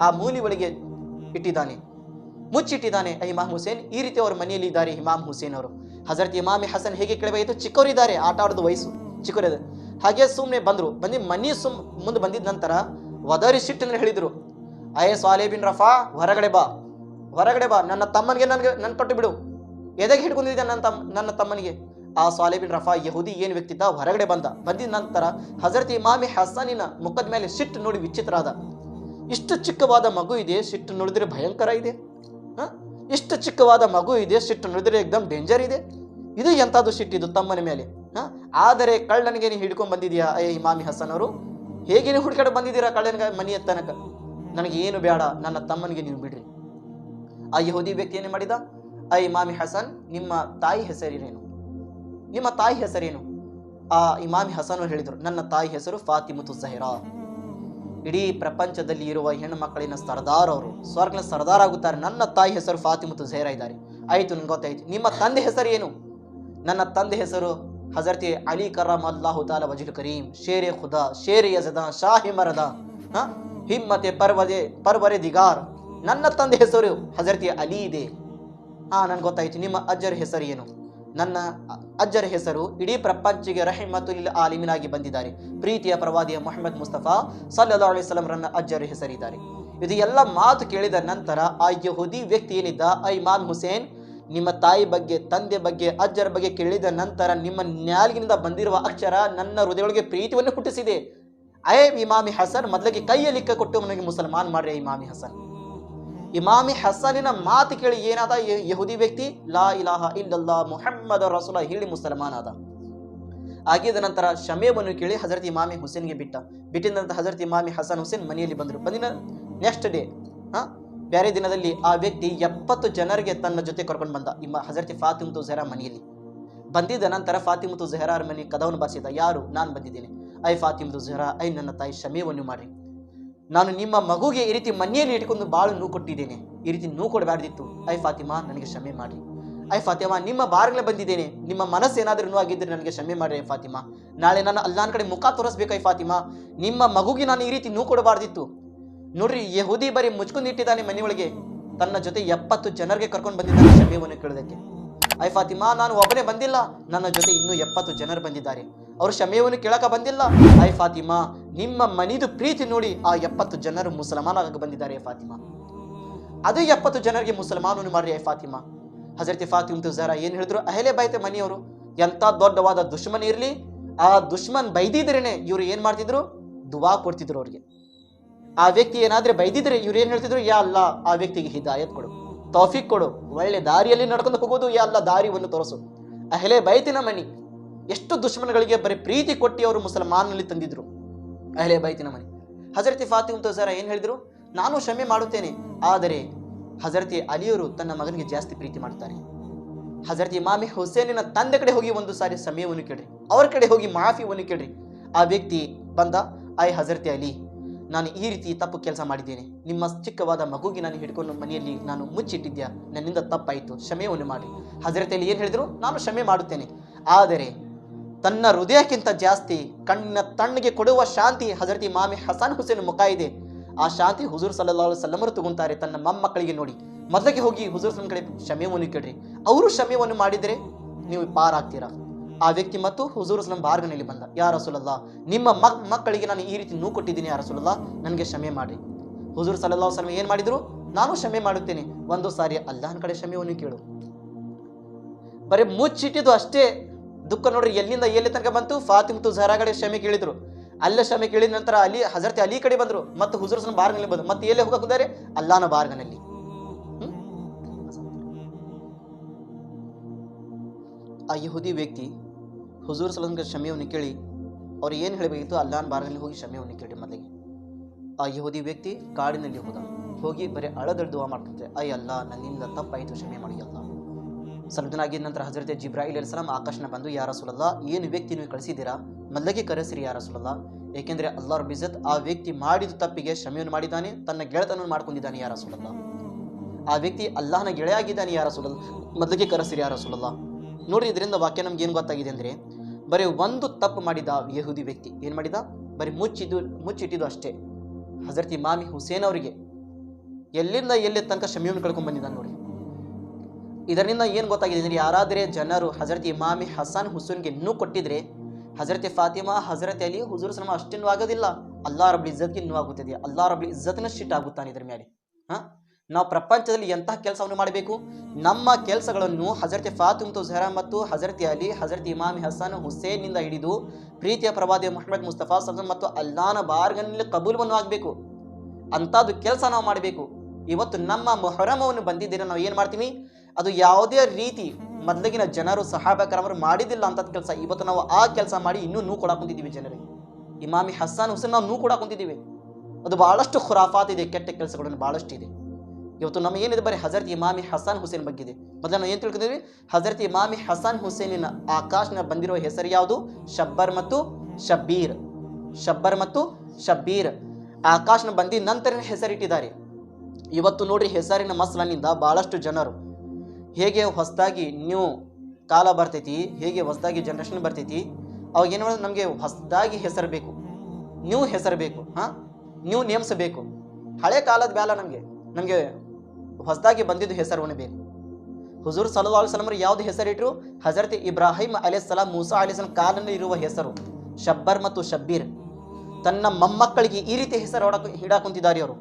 ಆ ಮೂಲಿ ಒಳಗೆ ಇಟ್ಟಿದ್ದಾನೆ, ಮುಚ್ಚಿಟ್ಟಿದ್ದಾನೆ. ಇಮಾಮ್ ಹುಸೇನ್ ಈ ರೀತಿ ಅವ್ರ ಮನೆಯಲ್ಲಿ ಇದ್ದಾರೆ ಇಮಾಮ್ ಹುಸೇನ್ ಅವರು. ಹಜರತ್ ಇಮಾಮಿ ಹಸನ್ ಹೇಗೆ ಕೇಳಬೇಕಾಯಿತು? ಚಿಕ್ಕವರಿದ್ದಾರೆ, ಆಟ ಆಡೋದು ವಯಸ್ಸು ಚಿಕ್ಕವರಿದೆ. ಹಾಗೆ ಸುಮ್ಮನೆ ಬಂದ್ರು. ಮನೆ ಮುಂದೆ ಬಂದಿದ ನಂತರ ಒದರಿ ಸಿಟ್ಟಿನಲ್ಲಿ ಹೇಳಿದ್ರು, ಸಾಲೆ ಬಿನ್ ರಫಾ, ಹೊರಗಡೆ ಬಾ, ನನ್ನ ತಮ್ಮನಿಗೆ ನನ್ನ ಕೊಟ್ಟು ಬಿಡು, ಎದೆಗೆ ಹಿಡ್ಕೊಂಡಿದ್ದೆ ನನ್ನ ತಮ್ಮನಿಗೆ. ಆ ಸಾಲೆ ಬಿನ್ ರಫಾ ಯಹೂದಿ ಏನು ವ್ಯಕ್ತಿದ್ದ ಹೊರಗಡೆ ಬಂದಿದ ನಂತರ ಹಜರತ್ ಇಮಾಮಿ ಹಸನಿನ ಮುಖದ ಮೇಲೆ ಸಿಟ್ಟು ನೋಡಿ ವಿಚಿತ್ರ ಆದ. ಇಷ್ಟು ಚಿಕ್ಕವಾದ ಮಗು ಇದೆ, ಸಿಟ್ಟು ನೋಡಿದ್ರೆ ಭಯಂಕರ ಇದೆ. ಇಷ್ಟು ಚಿಕ್ಕವಾದ ಮಗು ಇದೆ, ಸಿಟ್ಟು ನೋಡಿದ್ರೆ ಏಕದಮ್ ಡೇಂಜರ್ ಇದೆ. ಇದು ಎಂಥದ್ದು ಸಿಟ್ಟಿದ್ದು ತಮ್ಮನ ಮೇಲೆ. ಆದರೆ ಕಳ್ಳನಿಗೆ ನೀವು ಹಿಡ್ಕೊಂಡು ಬಂದಿದ್ಯಾ ಇಮಾಮಿ ಹಸನ್ ಅವರು? ಹೇಗೆ ನೀವು ಹುಡ್ಕಾಡ ಬಂದಿದ್ದೀರಾ ಕಳ್ಳನಿಗೆ ಮನೆಯ ತನಕ? ನನಗೆ ಏನು ಬೇಡ, ನನ್ನ ತಮ್ಮನಿಗೆ ನೀವು ಬಿಡ್ರಿ. ಆ ಯಹೂದಿ ವ್ಯಕ್ತಿ ಏನೇ ಮಾಡಿದ? ಇಮಾಮಿ ಹಸನ್, ನಿಮ್ಮ ತಾಯಿ ಹೆಸರೇನು? ಆ ಇಮಾಮಿ ಹಸನ್ ಅವರು ಹೇಳಿದರು, ನನ್ನ ತಾಯಿ ಹೆಸರು ಫಾತಿಮತು ಝಹರಾ. ಇಡೀ ಪ್ರಪಂಚದಲ್ಲಿ ಇರುವ ಹೆಣ್ಣು ಮಕ್ಕಳಿನ ಸರ್ದಾರ್ ಅವರು, ಸ್ವರ್ಗನ ಸರ್ದಾರ್ ಆಗುತ್ತಾರೆ. ನನ್ನ ತಾಯಿ ಹೆಸರು ಫಾತಿಮತು ಝಹರಾ ಇದ್ದಾರೆ. ಆಯ್ತು, ನನ್ಗೆ ಗೊತ್ತಾಯ್ತು. ನಿಮ್ಮ ತಂದೆ ಹೆಸರು ಏನು? ನನ್ನ ತಂದೆ ಹೆಸರು ಹಜರತಿ ಅಲಿ ಕರಮ್ ಅಲ್ಲಾಹು ತಾಲ ವಜುಲ್ ಕರೀಂ, ಶೇರೆ ಖುದಾ, ಶೇರೆ ಯಜದಾ, ಶಾಹಿ ಮರದ, ಹಿಮ್ಮತೆ ಪರ್ವರೆ ದಿಗಾರ್. ನನ್ನ ತಂದೆ ಹೆಸರು ಹಜರತಿ ಅಲಿ ಇದೆ. ನನ್ಗೆ ಗೊತ್ತಾಯ್ತು. ನಿಮ್ಮ ಅಜ್ಜರ ಹೆಸರು ಏನು? ನನ್ನ ಅಜ್ಜರ ಹೆಸರು ಇಡೀ ಪ್ರಪಂಚಕ್ಕೆ ರಹಿಮತುಲ್ ಆಲಿಮಿನಾಗಿ ಬಂದಿದ್ದಾರೆ. ಪ್ರೀತಿಯ ಪ್ರವಾದಿಯ ಮೊಹಮ್ಮದ್ ಮುಸ್ತಫಾ ಸಲ್ಲಲ್ಲಾಹು ಅಲೈಹಿ ವಸಲ್ಲಂ ರನ್ನ ಅಜ್ಜರ ಹೆಸರಿದ್ದಾರೆ. ಇದು ಎಲ್ಲ ಮಾತು ಕೇಳಿದ ನಂತರ ಆ ಯಹೂದಿ ವ್ಯಕ್ತಿ ಏನಿದ್ದ, ಇಮಾಮ್ ಹುಸೇನ್, ನಿಮ್ಮ ತಾಯಿ ಬಗ್ಗೆ, ತಂದೆ ಬಗ್ಗೆ, ಅಜ್ಜರ ಬಗ್ಗೆ ಕೇಳಿದ ನಂತರ ನಿಮ್ಮ ನ್ಯಾಲ್ಗಿನಿಂದ ಬಂದಿರುವ ಅಕ್ಷರ ನನ್ನ ಹೃದಯೊಳಗೆ ಪ್ರೀತಿಯನ್ನು ಹುಟ್ಟಿಸಿದೆ. ಇಮಾಮಿ ಹಸನ್, ಮೊದಲಿಗೆ ಕೈಯಲ್ಲಿ ಕೊಟ್ಟು ನನಗೆ ಮುಸಲ್ಮಾನ್ ಮಾಡ್ರಿ. ಇಮಾಮಿ ಹಸನಿನ ಮಾತು ಕೇಳಿ ಏನಾದ ಯಹೂದಿ ವ್ಯಕ್ತಿ? ಲಾ ಇಲಾಹ ಇಲ್ಲಲ್ಲಾ ಮುಹಮ್ಮದ್ ರಸೂಲ ಹೇಳಿ ಮುಸಲ್ಮಾನ್ ಆದ. ಆಗಿದ ನಂತರ ಶಮೇವನ್ನು ಕೇಳಿ ಹಜರತ್ ಇಮಾಮಿ ಹುಸೇನ್ಗೆ ಬಿಟ್ಟಿದ ನಂತರ ಹಜರತ್ ಇಮಾಮಿ ಹಸನ್ ಹುಸೇನ್ ಮನೆಯಲ್ಲಿ ಬಂದಿನ ನೆಕ್ಸ್ಟ್ ಡೇ ಬೇರೆ ದಿನದಲ್ಲಿ ಆ ವ್ಯಕ್ತಿ 70 ಜನರಿಗೆ ತನ್ನ ಜೊತೆ ಕರ್ಕೊಂಡು ಬಂದ. ಹಜರತ್ ಫಾತಿಮತು ಝಹರಾ ಮನೆಯಲ್ಲಿ ಬಂದಿದ್ದ ನಂತರ ಫಾತಿಮತು ಝಹರಾ ಮನೆ ಕದವನ್ನು ಬಾರಿಸಿದ. ಯಾರು? ನಾನು ಬಂದಿದ್ದೇನೆ. ಫಾತಿಮತು ಝಹರಾ, ನನ್ನ ತಾಯಿ ಶಮೇವನ್ನು ಮಾಡ್ರಿ. ನಾನು ನಿಮ್ಮ ಮಗುಗೆ ಈ ರೀತಿ ಮನೆಯಲ್ಲಿ ಇಟ್ಕೊಂಡು ಭಾಳ ನೋವು ಕೊಟ್ಟಿದ್ದೇನೆ, ಈ ರೀತಿ ನೋವು ಕೊಡಬಾರ್ದಿತ್ತು. ಫಾತಿಮಾ, ನನಗೆ ಕ್ಷಮೆ ಮಾಡ್ರಿ. ಫಾತಿಮಾ, ನಿಮ್ಮ ಬಾರ್ಗಳೇ ಬಂದಿದ್ದೇನೆ, ನಿಮ್ಮ ಮನಸ್ಸು ಏನಾದರೂ ನೋವಾಗಿದ್ದರೆ ನನಗೆ ಕ್ಷಮೆ ಮಾಡ್ರಿ. ಫಾತಿಮಾ, ನಾಳೆ ನಾನು ಅಲ್ಲಾಹನ ಕಡೆ ಮುಖ ತೋರಿಸ್ಬೇಕು. ಫಾತಿಮಾ, ನಿಮ್ಮ ಮಗುಗೆ ನಾನು ಈ ರೀತಿ ನೋವು ಕೊಡಬಾರ್ದಿತ್ತು. ನೋಡ್ರಿ, ಯಹೂದಿ ಬರೀ ಮುಚ್ಕೊಂಡಿಟ್ಟಿದ್ದಾನೆ ಮನೆಯೊಳಗೆ. ತನ್ನ ಜೊತೆ 70 ಜನರಿಗೆ ಕರ್ಕೊಂಡು ಬಂದಿದ್ದಾನೆ ಕ್ಷಮೆಯನ್ನು ಕೇಳೋದಕ್ಕೆ. ಫಾತಿಮಾ, ನಾನು ಒಬ್ಬನೇ ಬಂದಿಲ್ಲ, ನನ್ನ ಜೊತೆ ಇನ್ನೂ 70 ಜನರು ಬಂದಿದ್ದಾರೆ, ಅವರು ಕ್ಷಮೆಯನ್ನು ಕೇಳಕ ಬಂದಿಲ್ಲ. ಫಾತಿಮಾ, ನಿಮ್ಮ ಮನಿದು ಪ್ರೀತಿ ನೋಡಿ ಆ 70 ಜನರು ಮುಸಲ್ಮಾನಾಗಿ ಬಂದಿದ್ದಾರೆ. ಫಾತಿಮಾ, ಅದು 70 ಜನರಿಗೆ ಮುಸಲ್ಮಾನನ್ನು ಮಾಡ್ರಿ. ಫಾತಿಮಾ, ಹಜರತ್ ಫಾತಿಮತು ಝಹರಾ ಏನು ಹೇಳಿದ್ರು? ಅಹ್ಲೆ ಬೈತ್ ಮನೆಯವರು ಎಂಥ ದೊಡ್ಡವಾದ ದುಶ್ಮನ್ ಇರಲಿ, ಆ ದುಶ್ಮನ್ ಬೈದಿದ್ರೇನೆ ಇವರು ಏನು ಮಾಡ್ತಿದ್ರು? ದುವಾ ಕೊಡ್ತಿದ್ರು ಅವ್ರಿಗೆ. ಆ ವ್ಯಕ್ತಿ ಏನಾದ್ರೆ ಬೈದಿದ್ರೆ ಇವ್ರು ಏನು ಹೇಳ್ತಿದ್ರು? ಯಾ ಅಲ್ಲಾ, ಆ ವ್ಯಕ್ತಿಗೆ ಹಿದಾಯತ್ ಕೊಡು, ತೌಫೀಕ್ ಕೊಡು, ಒಳ್ಳೆ ದಾರಿಯಲ್ಲಿ ನಡ್ಕೊಂಡು ಹೋಗೋದು, ಯಾ ಅಲ್ಲಾ ದಾರಿಯನ್ನು ತೋರಿಸು. ಅಹ್ಲೆ ಬೈತಿನ ಮನಿ ಎಷ್ಟು ದುಶ್ಮನ್ಗಳಿಗೆ ಬರೀ ಪ್ರೀತಿ ಕೊಟ್ಟು ಅವರು ಮುಸಲ್ಮಾನಲ್ಲಿ ತಂದಿದ್ರು. ಅಹ್ಲೆ ಬೈತಿನ ಮನಿ. ಹಜರತಿ ಫಾತಿಮತು ಝಹರಾ ಏನು ಹೇಳಿದ್ರು? ನಾನು ಕ್ಷಮೆ ಮಾಡುತ್ತೇನೆ, ಆದರೆ ಹಜರತಿ ಅಲಿಯವರು ತನ್ನ ಮಗನಿಗೆ ಜಾಸ್ತಿ ಪ್ರೀತಿ ಮಾಡ್ತಾರೆ. ಹಜರತ್ ಇಮಾಮಿ ಹುಸೇನಿನ ತಂದೆ ಕಡೆ ಹೋಗಿ ಒಂದು ಸಾರಿ ಸಮಯವನ್ನು ಕೇಳ್ರಿ, ಅವ್ರ ಕಡೆ ಹೋಗಿ ಮಾಫಿಯನ್ನು ಕೇಳ್ರಿ. ಆ ವ್ಯಕ್ತಿ ಬಂದ, ಹಜರತಿ ಅಲಿ, ನಾನು ಈ ರೀತಿ ತಪ್ಪು ಕೆಲಸ ಮಾಡಿದ್ದೇನೆ, ನಿಮ್ಮ ಚಿಕ್ಕವಾದ ಮಗುಗೆ ನಾನು ಹಿಡ್ಕೊಂಡು ಮನೆಯಲ್ಲಿ ನಾನು ಮುಚ್ಚಿಟ್ಟಿದ್ದೆ, ನನ್ನಿಂದ ತಪ್ಪಾಯಿತು, ಕ್ಷಮೆಯನ್ನು ಮಾಡಿ. ಹಜರತ್ ಅಲಿ ಏನು ಹೇಳಿದ್ರು? ನಾನು ಕ್ಷಮೆ ಮಾಡುತ್ತೇನೆ, ಆದರೆ ತನ್ನ ಹೃದಯಕ್ಕಿಂತ ಜಾಸ್ತಿ ಕಣ್ಣಿನ ತಣ್ಣಗೆ ಕೊಡುವ ಶಾಂತಿ ಹಜರತ್ ಇಮಾಮಿ ಹಸನ್ ಹುಸೇನ್ ಮುಖ ಇದೆ. ಆ ಶಾಂತಿ ಹುಜೂರ್ ಸಲ್ಲಲ್ಲಾಹು ಅಲೈಹಿ ವಸಲ್ಲಂ ತಗೊಂತಾರೆ ತನ್ನ ಮೊಮ್ಮಕ್ಕಳಿಗೆ ನೋಡಿ. ಮೊದಲಿಗೆ ಹೋಗಿ ಹುಜೂರ್ ಸಲ್ಲಂ ಕಡೆ ಕ್ಷಮೆಯನ್ನು ಕೇಳ್ರಿ. ಅವರು ಕ್ಷಮೆಯನ್ನು ಮಾಡಿದರೆ ನೀವು ಪಾರ್ ಆಗ್ತೀರಾ. ಆ ವ್ಯಕ್ತಿ ಮತ್ತು ಹುಜೂರ್ ಸಲ್ಲಂ ಬಾರ್ಗನಲ್ಲಿ ಬಂದ, ಯಾ ರಸೂಲಲ್ಲಾಹ್, ನಿಮ್ಮ ಮಕ್ಕಳಿಗೆ ನಾನು ಈ ರೀತಿ ನೋವು ಕೊಟ್ಟಿದ್ದೀನಿ, ಯಾ ರಸೂಲಲ್ಲಾಹ್ ನನಗೆ ಕ್ಷಮೆ ಮಾಡಿ. ಹುಜೂರ್ ಸಲ್ಲಲ್ಲಾಹು ಅಲೈಹಿ ವಸಲ್ಲಂ ಏನು ಮಾಡಿದ್ರು? ನಾನು ಕ್ಷಮೆ ಮಾಡುತ್ತೇನೆ, ಒಂದು ಸಾರಿ ಅಲ್ಲಾಹನ ಕಡೆ ಕ್ಷಮೆಯನ್ನು ಕೇಳು. ಬರೀ ಮುಚ್ಚಿಟ್ಟಿದ್ದು ಅಷ್ಟೇ ದುಃಖ ನೋಡ್ರಿ. ಎಲ್ಲಿಂದ ಎಲ್ಲಿ ತನಕ ಬಂತು? ಫಾತಿಮತು ಝಹರಾ ಕಡೆ ಕ್ಷಮೆ ಕೇಳಿದ್ರು, ಅಲ್ಲೇ ಕ್ಷಮೆ ಕೇಳಿದ ನಂತರ ಹಜರತ್ ಅಲಿ ಕಡೆ ಬಂದ್ರು, ಮತ್ತು ಹುಜೂರ್ ಸಲ್ಲಂ ಬಾರ್ಗನಲ್ಲಿ ಬಂದ್ರು, ಮತ್ತೆ ಎಲ್ಲಿ ಹೋಗಕ್ಕೆ ಅಲ್ಲಾಹನ ಬಾರ್ಗನಲ್ಲಿ. ಆ ಯಹೂದಿ ವ್ಯಕ್ತಿ ಹುಜೂರ್ ಸಲ್ಲಂಗೆ ಕ್ಷಮೆಯನ್ನು ಕೇಳಿ ಅವ್ರು ಏನು ಹೇಳಬೇಕಿತ್ತು? ಅಲ್ಲಾಹನ ಬಾರ್ಗನಲ್ಲಿ ಹೋಗಿ ಕ್ಷಮೆಯನ್ನು ಕೇಳಿ. ಮೊದಲಿಗೆ ಆ ಯಹೂದಿ ವ್ಯಕ್ತಿ ಕಾಡಿನಲ್ಲಿ ಹೋಗಿ ಬರೀ ಅಳದಳು ದುವಾ ಮಾಡ್ತಿದ್ದೆ, ಅಯ್ಯ ಅಲ್ಲ, ನನ್ನಿಂದ ತಪ್ಪಾಯಿತು, ಕ್ಷಮೆ ಮಾಡಿ ಅಲ್ಲ. ಸ್ವಲ್ಪ ದಿನ ಆಗಿದ ನಂತರ ಹಜರತ್ ಜಿಬ್ರಾಯಿಲ್ ಅಲೈಹಿಸ್ಸಲಾಂ ಆಕಾಶನ ಬಂದು, ಯಾ ರಸೂಲಲ್ಲಾಹ್, ಏನು ವ್ಯಕ್ತಿ ನೀವು ಕಳಿಸಿದ್ದೀರಾ, ಮೊದಲಿಗೆ ಕರೆಸಿರಿ ಯಾ ರಸೂಲಲ್ಲಾಹ್, ಏಕೆಂದರೆ ಅಲ್ಲಾಹ್ ರಬ್ಬುಲ್ ಇಜ್ಜತ್ ಆ ವ್ಯಕ್ತಿ ಮಾಡಿದ ತಪ್ಪಿಗೆ ಕ್ಷಮೆಯನ್ನು ಮಾಡಿದ್ದಾನೆ, ತನ್ನ ಗೆಳೆತನವನ್ನು ಮಾಡ್ಕೊಂಡಿದ್ದಾನೆ ಯಾ ರಸೂಲಲ್ಲಾಹ್. ಆ ವ್ಯಕ್ತಿ ಅಲ್ಲಾಹನ ಗೆಳೆಯಾಗಿದ್ದಾನೆ ಯಾ ರಸೂಲಲ್ಲಾಹ್, ಮೊದಲಿಗೆ ಕರೆಸಿರಿ ಯಾ ರಸೂಲಲ್ಲಾಹ್. ನೋಡ್ರಿ, ಇದರಿಂದ ವಾಕ್ಯ ನಮ್ಗೆ ಏನು ಗೊತ್ತಾಗಿದೆ ಅಂದರೆ, ಬರೀ ಒಂದು ತಪ್ಪು ಮಾಡಿದ ಯಹೂದಿ ವ್ಯಕ್ತಿ ಏನು ಮಾಡಿದ? ಬರೀ ಮುಚ್ಚಿಟ್ಟಿದ್ದು ಅಷ್ಟೇ. ಹಜರತ್ ಇಮಾಮಿ ಹುಸೇನ್ ಅವರಿಗೆ ಎಲ್ಲಿಂದ ಎಲ್ಲಿ ತನಕ ಕ್ಷಮೆಯನ್ನು ಕಳ್ಕೊಂಡು ಬಂದಿದ್ದಾನೆ ನೋಡಿ. ಇದರಿಂದ ಏನು ಗೊತ್ತಾಗಿದೆ ಅಂದರೆ, ಯಾರಾದರೆ ಜನರು ಹಜರತ್ ಇಮಾಮಿ ಹಸನ್ ಹುಸೇನ್ಗೆ ಇನ್ನೂ ಕೊಟ್ಟಿದ್ರೆ, ಹಜರತ್ ಫಾತಿಮಾ, ಹಜರತ್ ಅಲಿ, ಹುಜೂರ್ ಸಲ್ಲಂ ಅಷ್ಟೇನು ಆಗೋದಿಲ್ಲ, ಅಲ್ಲಾಹ್ ರಬ್ಬುಲ್ ಇಜ್ಜತ್ಗೆ ಇನ್ನೂ ಆಗುತ್ತದೆ. ಅಲ್ಲಾಹ್ ರಬ್ಬುಲ್ ಇಜ್ಜತ್ನ ಶಿಟ್ ಆಗುತ್ತಾನೆ ಇದ್ರ ಮೇಲೆ. ನಾವು ಪ್ರಪಂಚದಲ್ಲಿ ಎಂತಹ ಕೆಲಸವನ್ನು ಮಾಡಬೇಕು? ನಮ್ಮ ಕೆಲಸಗಳನ್ನು ಹಜರತ್ ಫಾತಿಮತು ಝಹರಾ ಮತ್ತು ಹಜರತ್ ಅಲಿ, ಹಜರತ್ ಇಮಾಮಿ ಹಸನ್ ಹುಸೇನ್ನಿಂದ ಹಿಡಿದು ಪ್ರೀತಿಯ ಪ್ರವಾದಿ ಮುಹಮ್ಮದ್ ಮುಸ್ತಫಾ ಸಲ್ಲಲ್ಲಾಹು ಅಲೈಹಿ ವಸಲ್ಲಂ ಮತ್ತು ಅಲ್ಲಾಹನ ಕಬೂಲವನ್ನು ಆಗಬೇಕು. ಅಂಥದ್ದು ಕೆಲಸ ನಾವು ಮಾಡಬೇಕು. ಇವತ್ತು ನಮ್ಮ ಮೊಹರಮವನ್ನು ಬಂದಿದ್ದೀರ, ನಾವು ಏನು ಮಾಡ್ತೀವಿ? ಅದು ಯಾವುದೇ ರೀತಿ ಮೊದಲಿಗಿನ ಜನರು ಸಹಾಬಾಕರವರು ಮಾಡಿದ್ದಿಲ್ಲ ಅಂಥದ್ದು ಕೆಲಸ. ಇವತ್ತು ನಾವು ಆ ಕೆಲಸ ಮಾಡಿ ಇನ್ನೂ ನೋವು ಕೊಡಾಕೊಂತಿದ್ದೀವಿ ಜನರಿಗೆ. ಇಮಾಮಿ ಹಸನ್ ಹುಸೇನ್ ನಾವು ನೋವು ಕೊಡಾಕೊಂತಿದ್ದೀವಿ. ಅದು ಭಾಳಷ್ಟು ಖುರಾಫಾತ್ ಇದೆ, ಕೆಟ್ಟ ಕೆಲಸಗಳನ್ನು ಭಾಳಷ್ಟು ಇದೆ. ಇವತ್ತು ನಮಗೇನಿದೆ? ಬರೀ ಹಜರತ್ ಇಮಾಮಿ ಹಸನ್ ಹುಸೇನ್ ಬಗ್ಗೆ ಇದೆ. ಮೊದಲು ನಾವು ಏನು ತಿಳ್ಕೊಂಡಿದ್ವಿ? ಹಜರತ್ ಇಮಾಮಿ ಹಸನ್ ಹುಸೇನಿನ ಆಕಾಶನ ಬಂದಿರುವ ಹೆಸರು ಯಾವುದು? ಶಬ್ಬರ್ ಮತ್ತು ಶಬ್ಬೀರ್. ಶಬ್ಬರ್ ಮತ್ತು ಶಬ್ಬೀರ್ ಆಕಾಶನ ಬಂದಿದ ನಂತರ ಹೆಸರಿಟ್ಟಿದ್ದಾರೆ. ಇವತ್ತು ನೋಡ್ರಿ, ಹೆಸರಿನ ಮಸಲನಿಂದ ಭಾಳಷ್ಟು ಜನರು ಹೇಗೆ ಹೊಸದಾಗಿ ನ್ಯೂ ಕಾಲ ಬರ್ತೈತಿ, ಹೇಗೆ ಹೊಸದಾಗಿ ಜನ್ರೇಷನ್ ಬರ್ತೈತಿ, ಅವಾಗ ಏನು ಮಾಡೋದು? ನಮಗೆ ಹೊಸದಾಗಿ ಹೆಸರು ಬೇಕು, ನ್ಯೂ ಹೆಸರು ಬೇಕು, ನ್ಯೂ ನೇಮ್ಸ್ ಬೇಕು. ಹಳೆ ಕಾಲದ ಬ್ಯಾಲ ನಮಗೆ ಹೊಸದಾಗಿ ಬಂದಿದ್ದು ಹೆಸರವನ್ನೇ ಬೇಕು. ಹುಜೂರ್ ಸಲ್ಲಲ್ಲಾಹು ಅಲೈಹಿ ವಸಲ್ಲಂ ಯಾವ್ದು ಹೆಸರಿಟ್ಟರು? ಹಜರತ್ ಇಬ್ರಾಹಿಂ ಅಲೈಹಿಸ್ಸಲಾಂ, ಮೂಸಾ ಅಲೈಹಿಸ್ಸಲಾಂ ಕಾಲದಲ್ಲಿ ಇರುವ ಹೆಸರು ಶಬ್ಬರ್ ಮತ್ತು ಶಬ್ಬೀರ್. ತನ್ನ ಮೊಮ್ಮಕ್ಕಳಿಗೆ ಈ ರೀತಿ ಹೆಸರು ಹಿಡಾಕೊಂತಿದ್ದಾರೆ ಅವರು.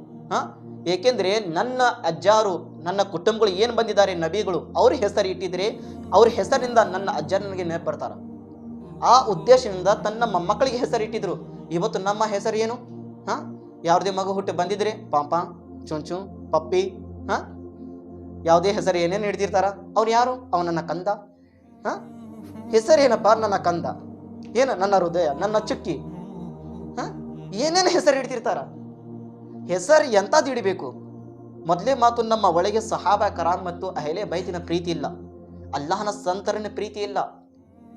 ಏಕೆಂದರೆ ನನ್ನ ಅಜ್ಜಾರು, ನನ್ನ ಕುಟುಂಬಗಳು ಏನು ಬಂದಿದ್ದಾರೆ ನಬಿಗಳು, ಅವ್ರ ಹೆಸರು ಇಟ್ಟಿದ್ರೆ ಅವ್ರ ಹೆಸರಿನಿಂದ ನನ್ನ ಅಜ್ಜ ನನಗೆ ನೆನಪು ಬರ್ತಾರ. ಆ ಉದ್ದೇಶದಿಂದ ತನ್ನ ಮೊಮ್ಮಕ್ಕಳಿಗೆ ಹೆಸರು ಇಟ್ಟಿದ್ರು. ಇವತ್ತು ನಮ್ಮ ಹೆಸರು ಏನು? ಯಾವುದೇ ಮಗು ಹುಟ್ಟಿ ಬಂದಿದ್ರೆ ಪಾಪ, ಚುಂಚು, ಪಪ್ಪಿ, ಯಾವುದೇ ಹೆಸರು ಏನೇನು ಹಿಡ್ದಿರ್ತಾರ. ಅವ್ನು ಯಾರು? ಅವನು ನನ್ನ ಕಂದ. ಹೆಸರೇನಪ್ಪ? ನನ್ನ ಕಂದ. ಏನು? ನನ್ನ ಹೃದಯ, ನನ್ನ ಚುಕ್ಕಿ. ಏನೇನು ಹೆಸರು ಹಿಡ್ತಿರ್ತಾರ. ಹೆಸರು ಎಂಥದ್ದು ಹಿಡಿಬೇಕು? ಮೊದಲೇ ಮಾತು, ನಮ್ಮ ಒಳಗೆ ಸಹಾಬಾ ಕರಾಮ್ ಮತ್ತು ಅಹ್ಲೆ ಬೈತಿನ ಪ್ರೀತಿ ಇಲ್ಲ, ಅಲ್ಲಾಹನ ಸಂತರನ ಪ್ರೀತಿ ಇಲ್ಲ.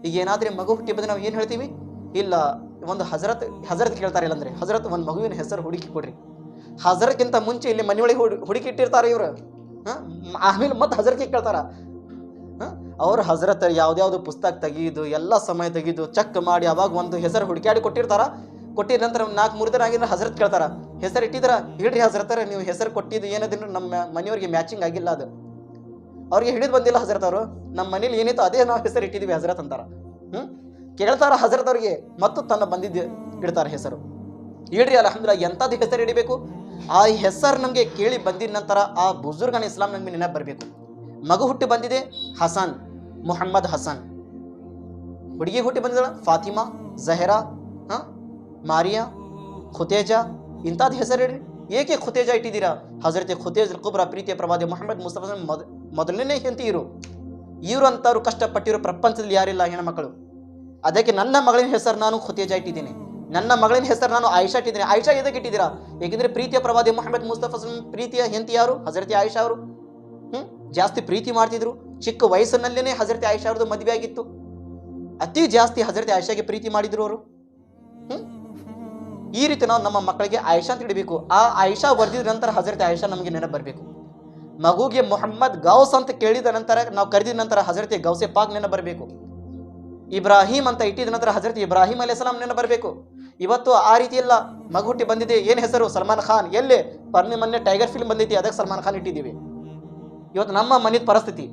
ಈಗ ಏನಾದ್ರೆ ಮಗು ಹುಟ್ಟಿ ಬಂದ್ರೆ ನಾವು ಏನು ಹೇಳ್ತೀವಿ? ಇಲ್ಲ, ಒಂದು ಹಜರತ್ ಕೇಳ್ತಾರೆ, ಇಲ್ಲಂದ್ರೆ ಹಜರತ್ ಒಂದು ಮಗುವಿನ ಹೆಸರು ಹುಡುಕಿ ಕೊಡ್ರಿ. ಹಜರಕ್ಕಿಂತ ಮುಂಚೆ ಇಲ್ಲಿ ಮನೆಯೊಳಗೆ ಹುಡುಕಿ ಇಟ್ಟಿರ್ತಾರೆ ಇವರು. ಆಮೇಲೆ ಮತ್ತೆ ಹಜರಕ್ಕೆ ಕೇಳ್ತಾರ. ಅವ್ರು ಹಜರತ್ ಯಾವ್ದ್ಯಾವ್ದು ಪುಸ್ತಕ ತೆಗೀದು ಎಲ್ಲ ಸಮಯ ತೆಗೀದು ಚೆಕ್ ಮಾಡಿ ಅವಾಗ ಒಂದು ಹೆಸರು ಹುಡುಕಾಡಿ ಕೊಟ್ಟಿರ್ತಾರ. ಕೊಟ್ಟಿದ ನಂತರ 4-3 ದಿನ ಆಗಿದ್ರೆ ಹಜರತ್ ಕೇಳ್ತಾರ, ಹೆಸರು ಇಟ್ಟಿದ್ರ? ಹೇಳ್ರಿ ಹಜರತ್ತರ, ನೀವು ಹೆಸರು ಕೊಟ್ಟಿದ್ದು ಏನದಿನ ನಮ್ಮ ಮನೆಯವ್ರಿಗೆ ಮ್ಯಾಚಿಂಗ್ ಆಗಿಲ್ಲ, ಅದು ಅವ್ರಿಗೆ ಹಿಡಿದು ಬಂದಿಲ್ಲ ಹಜರತ್ ಅವರು. ನಮ್ಮ ಮನೇಲಿ ಏನಿತ್ತು ಅದೇ ನಾವು ಹೆಸರು ಇಟ್ಟಿದ್ದೀವಿ ಹಜರತ್ ಅಂತಾರ. ಕೇಳ್ತಾರ ಹಜರತ್ ಅವ್ರಿಗೆ, ಮತ್ತು ತನ್ನ ಬಂದಿದ್ದು ಇಡ್ತಾರ ಹೆಸರು. ಹೇಳ್ರಿ ಅಲ್ಹಮ್ದುಲಿಲ್ಲಾಹ್, ಎಂಥದ್ದು ಹೆಸರು ಹಿಡಿಬೇಕು? ಆ ಹೆಸರು ನಮಗೆ ಕೇಳಿ ಬಂದಿದ ನಂತರ ಆ ಬುಜುರ್ಗನ ಇಸ್ಲಾಂ ನಮಗೆ ನೆನಪು ಬರಬೇಕು. ಮಗು ಹುಟ್ಟಿ ಬಂದಿದೆ ಹಸನ್, ಮುಹಮ್ಮದ್ ಹಸನ್. ಹುಡುಗಿ ಹುಟ್ಟಿ ಬಂದಿದ್ದಾಳ ಫಾತಿಮಾ, ಝಹರಾ, ಮಾರಿಯಾ, ಖುತೇಜಾ, ಇಂಥದ್ದು ಹೆಸರು ಹೇಳ್ರಿ. ಏಕೆ ಖುತೇಜಾ ಇಟ್ಟಿದ್ದೀರಾ? ಹಜರತ್ ಖುತೇಜ್ ಕುಬ್ರಾ ಪ್ರೀತಿಯ ಪ್ರವಾದಿ ಮುಹಮ್ಮದ್ ಮುಸ್ತಫಾ ಮೊದಲನೇ ಹೆಂಡತಿ ಇವರು ಅಂತವ್ರು ಕಷ್ಟಪಟ್ಟಿರೋ ಪ್ರಪಂಚದಲ್ಲಿ ಯಾರಿಲ್ಲ ಹೆಣ್ಮಕ್ಕಳು. ಅದಕ್ಕೆ ನನ್ನ ಮಗಳಿನ ಹೆಸರು ನಾನು ಖುತೇಜಾ ಇಟ್ಟಿದ್ದೀನಿ, ನನ್ನ ಮಗಳಿನ ಹೆಸರು ನಾನು ಆಯಿಷಾ ಇಟ್ಟಿದ್ದೀನಿ. ಆಯಿಷಾ ಎದಕ್ಕೆ ಇಟ್ಟಿದ್ದೀರಾ? ಏಕೆಂದರೆ ಪ್ರೀತಿಯ ಪ್ರವಾದಿ ಮುಹಮ್ಮದ್ ಮುಸ್ತಫಾ ಪ್ರೀತಿಯ ಹೆಂಡತಿ ಯಾರು? ಹಜರತ್ ಆಯಿಷಾ ಅವರು. ಜಾಸ್ತಿ ಪ್ರೀತಿ ಮಾಡ್ತಿದ್ರು. ಚಿಕ್ಕ ವಯಸ್ಸಿನಲ್ಲೇ ಹಜರತ್ ಆಯಿಷಾ ಅವ್ರದ್ದು ಮದುವೆ ಆಗಿತ್ತು. ಅತಿ ಜಾಸ್ತಿ ಹಜರತ್ ಆಯಿಷಾಗೆ ಪ್ರೀತಿ ಮಾಡಿದ್ರು ಅವರು. ಈ ರೀತಿ ನಾವು ನಮ್ಮ ಮಕ್ಕಳಿಗೆ ಆಯಿಷಾ ಅಂತ ಇಡಬೇಕು. ಆ ಆಯಿಷಾ ಬರ್ದಿದ ನಂತರ ಹಜರತ್ ಆಯಿಷಾ ನಮಗೆ ನೆನಪು ಬರಬೇಕು. ಮಗುಗೆ ಮೊಹಮ್ಮದ್ ಗೌಸ್ ಅಂತ ಕೇಳಿದ ನಂತರ, ನಾವು ಕರೆದಿದ ನಂತರ ಹಜರತ್ ಗೌಸೆ ಪಾಕ್ ನೆನಪು ಬರಬೇಕು. ಇಬ್ರಾಹಿಂ ಅಂತ ಇಟ್ಟಿದ ನಂತರ ಹಜರತ್ ಇಬ್ರಾಹಿಂ ಅಲೈಹಿಸ್ಸಲಾಂ ನೆನಪು ಬರಬೇಕು. ಇವತ್ತು ಆ ರೀತಿ ಎಲ್ಲ. ಮಗು ಹುಟ್ಟಿ ಬಂದಿದೆ, ಏನು ಹೆಸರು? ಸಲ್ಮಾನ್ ಖಾನ್. ಎಲ್ಲೇ ಮೊನ್ನೆ ಟೈಗರ್ ಫಿಲ್ಮ್ ಬಂದೈತಿ, ಅದಕ್ಕೆ ಸಲ್ಮಾನ್ ಖಾನ್ ಇಟ್ಟಿದ್ದೀವಿ. ಇವತ್ತು ನಮ್ಮ ಮನೆಯ ಪರಿಸ್ಥಿತಿ.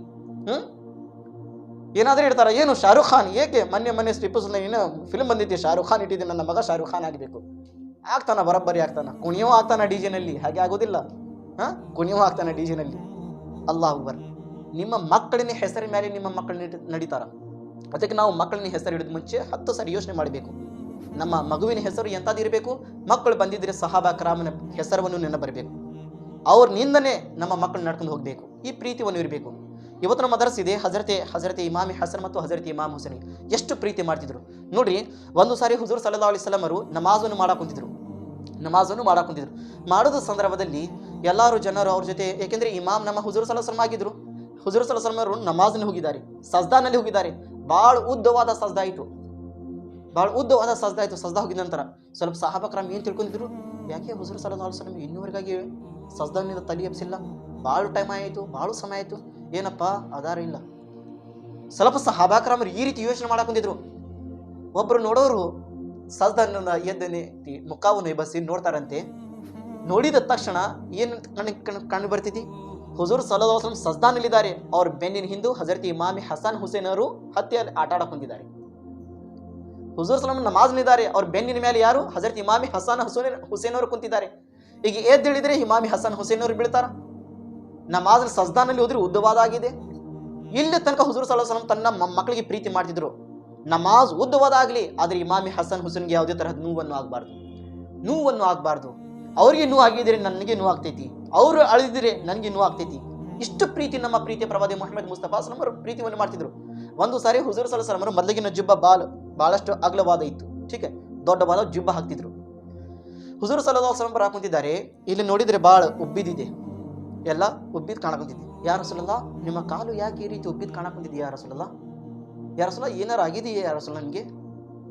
ಏನಾದರೂ ಹೇಳ್ತಾರೆ, ಏನು ಶಾರುಖ್ ಖಾನ್ ಏಕೆ ಮೊನ್ನೆ ಟಿಪ್ಪು ಸುಲ್ತಾನ್ ಏನೋ ಫಿಲ್ಮ್ ಬಂದಿದ್ದೆ, ಶಾರುಖ್ ಖಾನ್ ಇಟ್ಟಿದ್ದೆ, ನನ್ನ ಮಗ ಶಾರುಖ್ ಖಾನ್ ಆಗಬೇಕು. ಆಗ್ತಾನ, ಬರೋಬ್ಬರಿ ಆಗ್ತಾನ, ಕುಣಿಯೋ ಆಗ್ತಾನ ಡಿಜೆನಲ್ಲಿ, ಹಾಗೆ ಆಗೋದಿಲ್ಲ. ಕುಣಿಯೋ ಆಗ್ತಾನೆ ಡಿಜೆನಲ್ಲಿ. ಅಲ್ಲಾಹು ಅಕ್ಬರ್. ನಿಮ್ಮ ಮಕ್ಕಳಿನ ಹೆಸರಿನ ಮೇಲೆ ನಿಮ್ಮ ಮಕ್ಕಳು ನಡೀತಾರ. ಅದಕ್ಕೆ ನಾವು ಮಕ್ಕಳಿನ ಹೆಸರು ಹಿಡಿದ ಮುಂಚೆ 10 ಸಾರಿ ಯೋಚನೆ ಮಾಡಬೇಕು. ನಮ್ಮ ಮಗುವಿನ ಹೆಸರು ಎಂಥದಿರಬೇಕು? ಮಕ್ಕಳು ಬಂದಿದ್ರೆ ಸಹಾಬಾ ಕ್ರಾಮನ ಹೆಸರವನ್ನು ನೆನಬರಬೇಕು. ಅವ್ರ ನಿಂದನೆ ನಮ್ಮ ಮಕ್ಕಳು ನಡ್ಕೊಂಡು ಹೋಗಬೇಕು. ಈ ಪ್ರೀತಿಯನ್ನು ಇರಬೇಕು. ಇವತ್ತು ನಮ್ಮ ಮದರ್ಸ್ ಇದೆ, ಹಜರತೆ ಇಮಾಮಿ ಹಸನ್ ಮತ್ತು ಹಜರತೆ ಇಮಾಮ್ ಹುಸೇನ್ ಎಷ್ಟು ಪ್ರೀತಿ ಮಾಡ್ತಿದ್ರು ನೋಡ್ರಿ. ಒಂದು ಸಾರಿ ಹುಜೂರ್ ಸಲ್ಲಲ್ಲಾಹು ಅಲೈಹಿ ವಸಲ್ಲಂ ಅವರು ನಮಾಜನ್ನು ಮಾಡಾಕುಂತಿದ್ರು. ಮಾಡೋದ ಸಂದರ್ಭದಲ್ಲಿ ಎಲ್ಲರೂ ಜನರು ಅವ್ರ ಜೊತೆ, ಏಕೆಂದರೆ ಇಮಾಮ್ ನಮ್ಮ ಹುಜೂರ್ ಸಲ್ಲಲ್ಲಾಹು ಅಲೈಹಿ ವಸಲ್ಲಂ ಆಗಿದ್ರು. ಹುಜೂರ್ ಸಲ್ಲಲ್ಲಾಹು ಅಲೈಹಿ ವಸಲ್ಲಂ ಅವರು ನಮಾಜ್ನಲ್ಲಿ ಹೋಗಿದ್ದಾರೆ, ಸಜ್ದಾನಲ್ಲಿ ಹೋಗಿದ್ದಾರೆ. ಭಾಳ ಉದ್ದವಾದ ಸಜ್ದಾ ಆಯಿತು. ಸಜ್ದಾ ಹೋಗಿದ ನಂತರ ಸ್ವಲ್ಪ ಸಹಾಬಕ್ರಾಮ್ ಏನು ತಿಳ್ಕೊಂಡಿದ್ರು, ಯಾಕೆ ಹುಜೂರ್ ಸಲ್ಲಲ್ಲಾಹು ಅಲೈಹಿ ವಸಲ್ಲಂ ಇನ್ನೂವರೆಗಾಗಿ ಸಜ್ದಾನಿಂದ ತಲೆ ಎಬ್ಸಿಲ್ಲ, ಭಾಳ ಟೈಮ್ ಆಯಿತು, ಭಾಳ ಸಮಯ ಆಯಿತು, ಏನಪ್ಪ ಆಧಾರ ಇಲ್ಲ. ಸ್ವಲ್ಪ ಸಹಾಬಾಕ್ರಾಮರು ಈ ರೀತಿ ಯೋಚನೆ ಮಾಡಾಕೊಂಡಿದ್ರು. ಒಬ್ಬರು ನೋಡೋರು ಸಜ್ದಾನಿಂದ ಎದ್ದನೆ ಮುಖವನ್ನು ಎಬ್ಬಸಿ ನೋಡ್ತಾರಂತೆ. ನೋಡಿದ ತಕ್ಷಣ ಏನು ಕಂಡು ಬರ್ತಿತಿ? ಹುಜೂರ್ ಸಲ್ಲಲ್ಲಾಹು ಅಲೈಹಿ ವಸಲ್ಲಂ ಸಜ್ದಾನಲ್ಲಿದ್ದಾರೆ. ಅವ್ರ ಬೆನ್ನಿನ ಹಿಂದೆ ಹಜರತ್ ಇಮಾಮಿ ಹಸನ್ ಹುಸೇನ್ ಅವರು ಹತ್ತಿಯಲ್ಲಿ ಆಟ ಆಡಕೊಂಡಿದ್ದಾರೆ. ಹುಜೂರ್ ಸಲ್ಲಲ್ಲಾಹು ನಮಾಜ್ನಿದ್ದಾರೆ, ಅವ್ರ ಬೆನ್ನಿನ ಮೇಲೆ ಯಾರು? ಹಜರತ್ ಇಮಾಮಿ ಹಸನ್ ಹುಸೇನ್ ಅವರು ಕುಂತಿದ್ದಾರೆ. ಈಗ ಎದ್ದೇಳಿದ್ರೆ ಇಮಾಮಿ ಹಸನ್ ಹುಸೇನ್ ಅವರು ಬೀಳ್ತಾರ. ನಮಾಜ್ ಸಜ್ದಾನಲ್ಲಿ ಹೋದ್ರೆ ಉದ್ದವಾದಾಗಿದೆ. ಇಲ್ಲಿ ತನಕ ಹುಜೂರ್ ಸಲ್ಲಲ್ಲಾಹು ಅಲೈಹಿ ವಸಲ್ಲಂ ತನ್ನ ಮಕ್ಕಳಿಗೆ ಪ್ರೀತಿ ಮಾಡ್ತಿದ್ರು. ನಮಾಜ್ ಉದ್ದವಾದಾಗಲಿ, ಆದರೆ ಇಮಾಮಿ ಹಸನ್ ಹುಸೇನ್ಗೆ ಯಾವುದೇ ತರಹದ ನೋವನ್ನು ಆಗಬಾರ್ದು. ಅವ್ರಿಗೆ ನೋವು ಆಗಿದ್ರೆ ನನಗೆ ನೋವು ಆಗ್ತೈತಿ, ಅವರು ಅಳಿದಿದ್ರೆ ನನಗೆ ನೋವು ಆಗ್ತೈತಿ. ಇಷ್ಟು ಪ್ರೀತಿ ನಮ್ಮ ಪ್ರೀತಿಯ ಪ್ರವಾದಿ ಮುಹಮ್ಮದ್ ಮುಸ್ತಫಾ ಸಲ್ಲಲ್ಲಾಹು ಅಲೈಹಿ ವಸಲ್ಲಂ ಪ್ರೀತಿಯನ್ನು ಮಾಡ್ತಿದ್ರು. ಒಂದು ಸಾರಿ ಹುಜೂರ್ ಸಲ್ಲಲ್ಲಾಹು ಅಲೈಹಿ ವಸಲ್ಲಂ ಮೊದಲಿಗಿನ ಜುಬ್ಬ ಬಹಳಷ್ಟು ಅಗಲವಾದ ಇತ್ತು, ठीक है, ದೊಡ್ಡವಾದ ಜುಬ್ಬ ಹಾಕ್ತಿದ್ರು. ಹುಜೂರ್ ಸಲ್ಲಲ್ಲಾಹು ಅಲೈಹಿ ವಸಲ್ಲಂ ಹಾಕುತ್ತಿದ್ದಾರೆ. ಇಲ್ಲಿ ನೋಡಿದ್ರೆ ಭಾಳ ಉಬ್ಬಿದಿದೆ, ಎಲ್ಲ ಉಬ್ಬಿದ್ ಕಾಣಕೊಂತಿದ್ದೆ. ಯಾ ರಸೂಲಲ್ಲಾಹ್, ನಿಮ್ಮ ಕಾಲು ಯಾಕೆ ಈ ರೀತಿ ಉಬ್ಬಿದ್ ಕಾಣಕೊಂತಿದ್ಯಾ ರಸೂಲಲ್ಲಾಹ್? ಯಾ ರಸೂಲಲ್ಲಾಹ್, ಏನಾರು ಆಗಿದೆಯಾ ಯಾ ರಸೂಲಲ್ಲಾಹ್, ನನಗೆ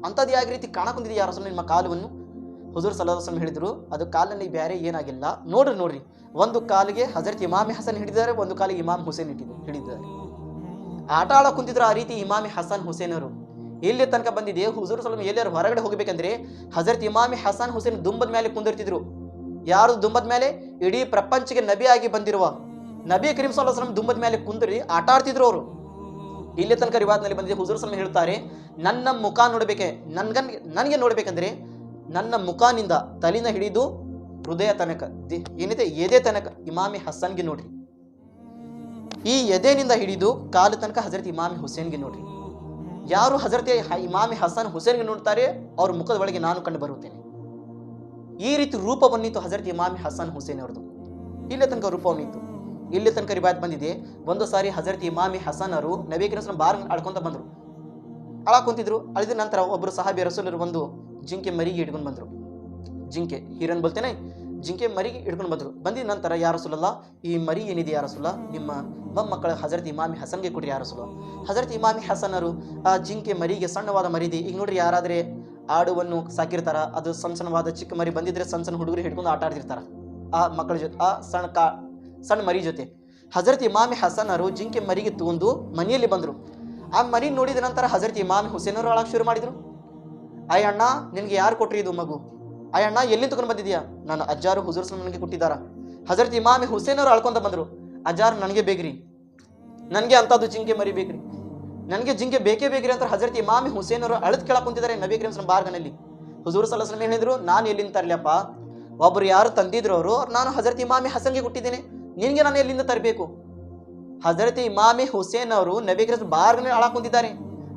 ಅಂಥದ್ದು ಯಾವ ರೀತಿ ಕಾಣಕೊಂತಿದೆಯಾ ಯಾ ರಸೂಲಲ್ಲಾಹ್ ನಿಮ್ಮ ಕಾಲುವನ್ನು? ಹುಜೂರ್ ಸಲ್ಲಲ್ಲಾಹು ಅಲೈಹಿ ವಸಲ್ಲಂ ಹೇಳಿದ್ರು, ಅದು ಕಾಲಲ್ಲಿ ಬೇರೆ ಏನಾಗಿಲ್ಲ, ನೋಡ್ರಿ, ಒಂದು ಕಾಲಿಗೆ ಹಜರತ್ ಇಮಾಮಿ ಹಸನ್ ಹಿಡಿದಿದ್ದಾರೆ, ಒಂದು ಕಾಲಿಗೆ ಇಮಾಮ್ ಹುಸೇನ್ ಹಿಡಿದಿದ್ದಾರೆ. ಆಟ ಆಡೋ ಕುಂತಿದ್ರು ಆ ರೀತಿ ಇಮಾಮಿ ಹಸನ್ ಹುಸೇನ್ ಅವರು. ಎಲ್ಲಿ ತನಕ ಬಂದಿದೆ, ಹುಜೂರ್ ಸಲ್ಲಲ್ಲಾಹು ಅಲೈಹಿ ವಸಲ್ಲಂ ಎಲ್ಲರೂ ಹೊರಗಡೆ ಹೋಗಬೇಕಂದ್ರೆ ಹಜರತ್ ಇಮಾಮಿ ಹಸನ್ ಹುಸೇನ್ ದುಂಬದ ಮೇಲೆ ಕುಂದಿರ್ತಿದ್ರು. ಯಾರು ದುಂಬದ ಮೇಲೆ? ಇಡೀ ಪ್ರಪಂಚಕ್ಕೆ ನಬಿ ಆಗಿ ಬಂದಿರುವ ನಬಿ ಕರೀಂ ಸಲ್ಲಲ್ಲಾಹು ಅಲೈಹಿ ವಸಲ್ಲಂ ದುಂಬದ ಮೇಲೆ ಕುಂದಿರಿ ಆಟ ಆಡ್ತಿದ್ರು ಅವರು. ಇಲ್ಲಿ ತನಕ ರಿವಾಯತ್ನಲ್ಲಿ ಬಂದಿದೆ, ಹುಜೂರ್ ಸಲ್ಲಲ್ಲಾಹು ಅಲೈಹಿ ವಸಲ್ಲಂ ಹೇಳ್ತಾರೆ, ನನ್ನ ಮುಖ ನೋಡಬೇಕೆ, ನನಗೆ ನೋಡ್ಬೇಕಂದ್ರೆ ನನ್ನ ಮುಖನಿಂದ ತಲಿನ ಹಿಡಿದು ಹೃದಯ ತನಕ ಏನಿದೆ ಎದೆ ತನಕ ಇಮಾಮಿ ಹಸನ್ಗೆ ನೋಡ್ರಿ, ಈ ಎದೆನಿಂದ ಹಿಡಿದು ಕಾಲು ತನಕ ಹಜರತ್ ಇಮಾಮಿ ಹುಸೇನ್ಗೆ ನೋಡ್ರಿ. ಯಾರು ಹಜರತ್ ಇಮಾಮಿ ಹಸನ್ ಹುಸೇನ್ಗೆ ನೋಡ್ತಾರೆ ಅವ್ರ ಮುಖದ ಒಳಗೆ ನಾನು ಕಂಡು ಬರುತ್ತೇನೆ. ಈ ರೀತಿ ರೂಪವನ್ನಿತ್ತು ಹಜರತ್ ಇಮಾಮಿ ಹಸನ್ ಹುಸೇನ್ ಅವ್ರದ್ದು. ಇಲ್ಲೇ ತನಕ ರೂಪವನ್ನಿತ್ತು. ಇಲ್ಲಿ ತನಕ ರಿವಾಯತ್ ಬಂದಿದೆ, ಒಂದು ಸಾರಿ ಹಜರತ್ ಇಮಾಮಿ ಹಸನ್ ಅವರು ನಬಿ ಕರೀಂ ಸಲ್ಲಲ್ಲಾಹು ಅಲೈಹಿ ವಸಲ್ಲಂ ಬಾರ್ ಆಡ್ಕೊಂತ ಬಂದರು. ಕುಂತಿದ್ರು. ಅಳಿದ ನಂತರ ಒಬ್ಬರು ಸಹಾಬಿ ರಸೂಲರು ಒಂದು ಜಿಂಕೆ ಮರಿಗೆ ಹಿಡ್ಕೊಂಡು ಬಂದರು. ಹೀರನ್ ಬೋಲ್ತೇನೆ, ಜಿಂಕೆ ಮರಿಗೆ ಹಿಡ್ಕೊಂಡು ಬಂದಿದ ನಂತರ ಯಾ ರಸೂಲಲ್ಲಾಹ್, ಈ ಮರಿ ಏನಿದೆ ಯಾ ರಸೂಲಲ್ಲಾಹ್, ನಿಮ್ಮ ಮೊಮ್ಮಕ್ಕಳ ಹಜರತ್ ಇಮಾಮಿ ಹಸನ್ಗೆ ಕೊಡ್ರಿ ಯಾ ರಸೂಲಲ್ಲಾಹ್. ಹಜರತ್ ಇಮಾಮಿ ಹಸನ್ ಅವರು ಆ ಜಿಂಕೆ ಮರಿಗೆ, ಸಣ್ಣವಾದ ಮರಿದೆ, ಈಗ ನೋಡ್ರಿ ಯಾರಾದ್ರೆ ಆಡುವನ್ನು ಸಾಕಿರ್ತಾರ, ಅದು ಸಣ್ಣವಾದ ಚಿಕ್ಕ ಮರಿ ಬಂದಿದ್ರೆ ಸಣ್ಣ ಹುಡುಗರು ಹಿಡ್ಕೊಂಡು ಆಟ ಆಡ್ತಿರ್ತಾರ ಆ ಮಕ್ಕಳ ಜೊತೆ, ಆ ಸಣ್ಣ ಮರಿ ಜೊತೆ. ಹಜರತ್ ಇಮಾಮಿ ಹಸನ್ ಅವರು ಜಿಂಕೆ ಮರಿಗೆ ತಗೊಂಡು ಮನೆಯಲ್ಲಿ ಬಂದರು. ಆ ಮರಿ ನೋಡಿದ ನಂತರ ಹಜರತ್ ಇಮಾಮಿ ಹುಸೇನ್ ಅವರು ಅಳಕ್ಕೆ ಶುರು ಮಾಡಿದರು. ಅಯ್ಯಣ್ಣ, ನಿನಗೆ ಯಾರು ಕೊಟ್ರಿ ಇದು ಮಗು? ಅಯ್ಯಣ್ಣ, ಎಲ್ಲಿಂದ ತಗೊಂಡು ಬಂದಿದ್ಯಾ? ನಾನು ಅಜ್ಜಾರು ಹುಜೂರ್ ಸಲ್ಲಲ್ಲಾಹು ನನಗೆ ಕೊಟ್ಟಿದ್ದಾರ. ಹಜರತ್ ಇಮಾಮಿ ಹುಸೇನ್ ಅವರು ಅಳ್ಕೊಂತ ಬಂದರು, ಅಜ್ಜಾರು ನನಗೆ ಬೇಕ್ರಿ, ನನಗೆ ಅಂಥದ್ದು ಜಿಂಕೆ ಮರಿ ಬೇಕ್ರಿ, ನನಗೆ ಜಿಂಕೆ ಬೇಕೇ ಅಂತ ಹಜರತ್ ಇಮಾಮಿ ಹುಸೇನ್ ಅವರು ಅಳದ್ ಕೇಳಕ್ ಕುಂತಿದ್ದಾರೆ ನಬಿ ಕರೀಂ ಸಲ್ಲಲ್ಲಾಹು ಬಾರ್ಗನಲ್ಲಿ. ಹುಜೂರ್ ಸಲ್ಲಲ್ಲಾಹು ಅಲೈಹಿ ವಸಲ್ಲಂ ಹೇಳಿದ್ರು, ನಾನು ಎಲ್ಲಿಂದ ತರಲಿಯಪ್ಪ? ಒಬ್ಬರು ಯಾರು ತಂದಿದ್ರು ಅವರು, ನಾನು ಹಜರತ್ ಇಮಾಮಿ ಹಸನ್ಗೆ ಕೊಟ್ಟಿದ್ದೇನೆ, ನಿನಗೆ ನಾನು ಎಲ್ಲಿಂದ ತರಬೇಕು? ಹಜರತ್ ಇಮಾಮಿ ಹುಸೇನ್ ಅವರು ನಬಿ ಕರೀಂ ಬಾರ್ಗನಲ್ಲಿ ಅಳಕ್ ಕುಂತಿದ್ದಾರೆ.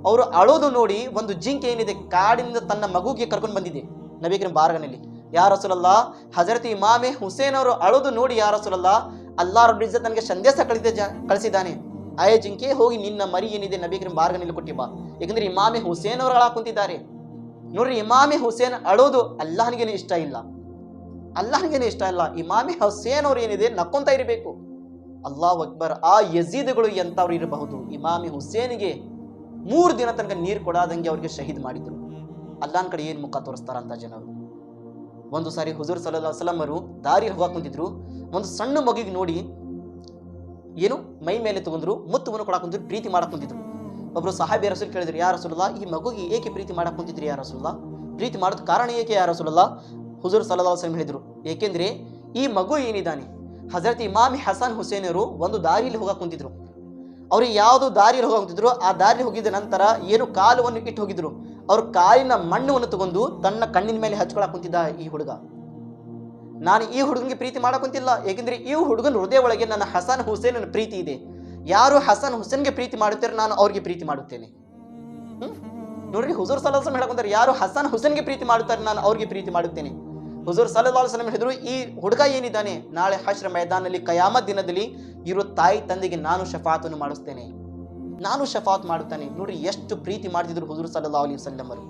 ಅವರು ಅಳೋದು ನೋಡಿ ಒಂದು ಜಿಂಕೆ ಏನಿದೆ ಕಾಡಿನಿಂದ ತನ್ನ ಮಗುಗೆ ಕರ್ಕೊಂಡು ಬಂದಿದೆ ನಬಿ ಕರೀಂ ಬಾರ್ಗನಲ್ಲಿ. ಯಾ ರಸೂಲಲ್ಲಾಹ್, ಹಜರತ್ ಇಮಾಮಿ ಹುಸೇನ್ ಅವರು ಅಳೋದು ನೋಡಿ ಯಾ ರಸೂಲಲ್ಲಾಹ್, ಅಲ್ಲಾಹ್ ರಬ್ಬುಲ್ ಇಜ್ಜತ್ ನನಗೆ ಸಂದೇಶ ಕಳಿಸಿದ್ದಾನೆ, ಆಯೇ ಜಿಂಕೆ ಹೋಗಿ ನಿನ್ನ ಮರಿ ಏನಿದೆ ನಬಿ ಕರೀಂ ಬಾರ್ಗನಲ್ಲಿ ಕೊಟ್ಟಿ ಬಾ. ಯಾಕಂದ್ರೆ ಇಮಾಮಿ ಹುಸೇನ್ ಅವರು ಅಳಕ್ ಕುಂತಿದ್ದಾರೆ. ನೋಡ್ರಿ, ಇಮಾಮಿ ಹುಸೇನ್ ಅಳೋದು ಅಲ್ಲಾಹನಿಗೇನೆ ಇಷ್ಟ ಇಲ್ಲ. ಇಮಾಮಿ ಹುಸೇನ್ ಅವ್ರು ಏನಿದೆ ನಕ್ಕೊಂತ ಇರಬೇಕು. ಅಲ್ಲಾಹು ಅಕ್ಬರ್. ಆ ಯಜೀದ್ಗಳು ಎಂತವ್ರು ಇರಬಹುದು? ಇಮಾಮಿ ಹುಸೇನ್ಗೆ 3 ದಿನ ತನಕ ನೀರು ಕೊಡಾದಂಗೆ ಅವ್ರಿಗೆ ಶಹೀದ್ ಮಾಡಿದ್ರು. ಅಲ್ಲಾಹನ ಕಡೆ ಏನು ಮುಖ ತೋರಿಸ್ತಾರ ಅಂತ ಜನರು. ಒಂದು ಸಾರಿ ಹುಜೂರ್ ಸಲ್ಲಲ್ಲಾಹು ಅಲೈಹಿ ವಸಲ್ಲಂ ಅವರು ದಾರಿಯಲ್ಲಿ ಹೋಗಾಕ್ ಕುಂತಿದ್ರು. ಒಂದು ಸಣ್ಣ ಮಗುವಿಗೆ ನೋಡಿ ಏನು ಮೈ ಮೇಲೆ ತಗೊಂಡ್ರು, ಮುತ್ತುವನ್ನು ಕೊಡಾಕ್ ಕುಂತಿದ್ರು, ಪ್ರೀತಿ ಮಾಡಕ್ ಕುಂತಿದ್ರು. ಒಬ್ರು ಸಹಾಬಿ ರಸೂಲ್ ಕೇಳಿದ್ರು, ಯಾ ರಸೂಲಲ್ಲಾಹ್, ಈ ಮಗುಗೆ ಏಕೆ ಪ್ರೀತಿ ಮಾಡಕ್ ಕುಂತಿದ್ರಿ ಯಾ ರಸೂಲಲ್ಲಾಹ್? ಪ್ರೀತಿ ಮಾಡೋದು ಕಾರಣ ಏಕೆ ಯಾ ರಸೂಲಲ್ಲಾಹ್? ಹುಜೂರ್ ಸಲ್ಲಲ್ಲಾಹು ಅಲೈಹಿ ವಸಲ್ಲಂ ಹೇಳಿದ್ರು, ಏಕೆಂದ್ರೆ ಈ ಮಗು ಏನಿದ್ದಾನೆ ಹಜರತ್ ಇಮಾಮ್ ಹಸನ್ ಹುಸೇನರು ಒಂದು ದಾರಿಯಲ್ಲಿ ಹೋಗಕ್ಕೆ ಕುಂತಿದ್ರು. ಅವ್ರಿಗೆ ಯಾವುದು ದಾರಿಯಲ್ಲಿ ಹೋಗಕ್ಕೆ ಕುಂತಿದ್ರು, ಆ ದಾರಿಯಲ್ಲಿ ಹೋಗಿದ ನಂತರ ಏನು ಕಾಲವನ್ನು ಇಟ್ಟು ಹೋಗಿದ್ರು, ಅವ್ರ ಕಾಲಿನ ಮಣ್ಣನ್ನು ತಗೊಂಡು ತನ್ನ ಕಣ್ಣಿನ ಮೇಲೆ ಹಚ್ಕೊಳಕ್ ಕುಂತಿದ್ದ ಈ ಹುಡುಗ. ನಾನು ಈ ಹುಡುಗನಿಗೆ ಪ್ರೀತಿ ಮಾಡಕ್ ಕುಂತಿಲ್ಲ, ಏಕೆಂದ್ರೆ ಈ ಹುಡುಗನ ಹೃದಯ ಒಳಗೆ ನನ್ನ ಹಸನ್ ಹುಸೇನ್ ಪ್ರೀತಿ ಇದೆ. ಯಾರು ಹಸನ್ ಹುಸೇನ್ಗೆ ಪ್ರೀತಿ ಮಾಡುತ್ತಾರೆ ನಾನು ಅವ್ರಿಗೆ ಪ್ರೀತಿ ಮಾಡುತ್ತೇನೆ. ನೋಡ್ರಿ, ಹುಜೂರ್ ಸಲ್ಲಲ್ಲಾಹು ಅಲೈಹಿ ವಸಲ್ಲಂ ಹೇಳಕೊಂತಾರೆ, ಯಾರು ಹಸನ್ ಹುಸೇನ್ಗೆ ಪ್ರೀತಿ ಮಾಡುತ್ತಾರೆ ನಾನು ಅವ್ರಿಗೆ ಪ್ರೀತಿ ಮಾಡುತ್ತೇನೆ. ಹುಜೂರ್ ಸಲ್ಲಲ್ಲಾಹು ಅಲೈಹಿ ವಸಲ್ಲಂ ಹೇಳಿದ್ರು, ಈ ಹುಡುಗ ಏನಿದ್ದಾನೆ ನಾಳೆ ಹಶ್ರ ಮೈದಾನಲ್ಲಿ ಕಯಾಮತ್ ದಿನದಲ್ಲಿ ಇರೋ ತಾಯಿ ತಂದೆಗೆ ನಾನು ಶಫಾತನ್ನು ಮಾಡಿಸ್ತೇನೆ, ನಾನು ಶಫಾತ್ ಮಾಡುತ್ತಾನೆ. ನೋಡ್ರಿ ಎಷ್ಟು ಪ್ರೀತಿ ಮಾಡ್ತಿದ್ರು ಹುಜೂರ್ ಸಲ್ಲಲ್ಲಾಹು ಅಲೈಹಿ ವಸಲ್ಲಂ ಅವರು.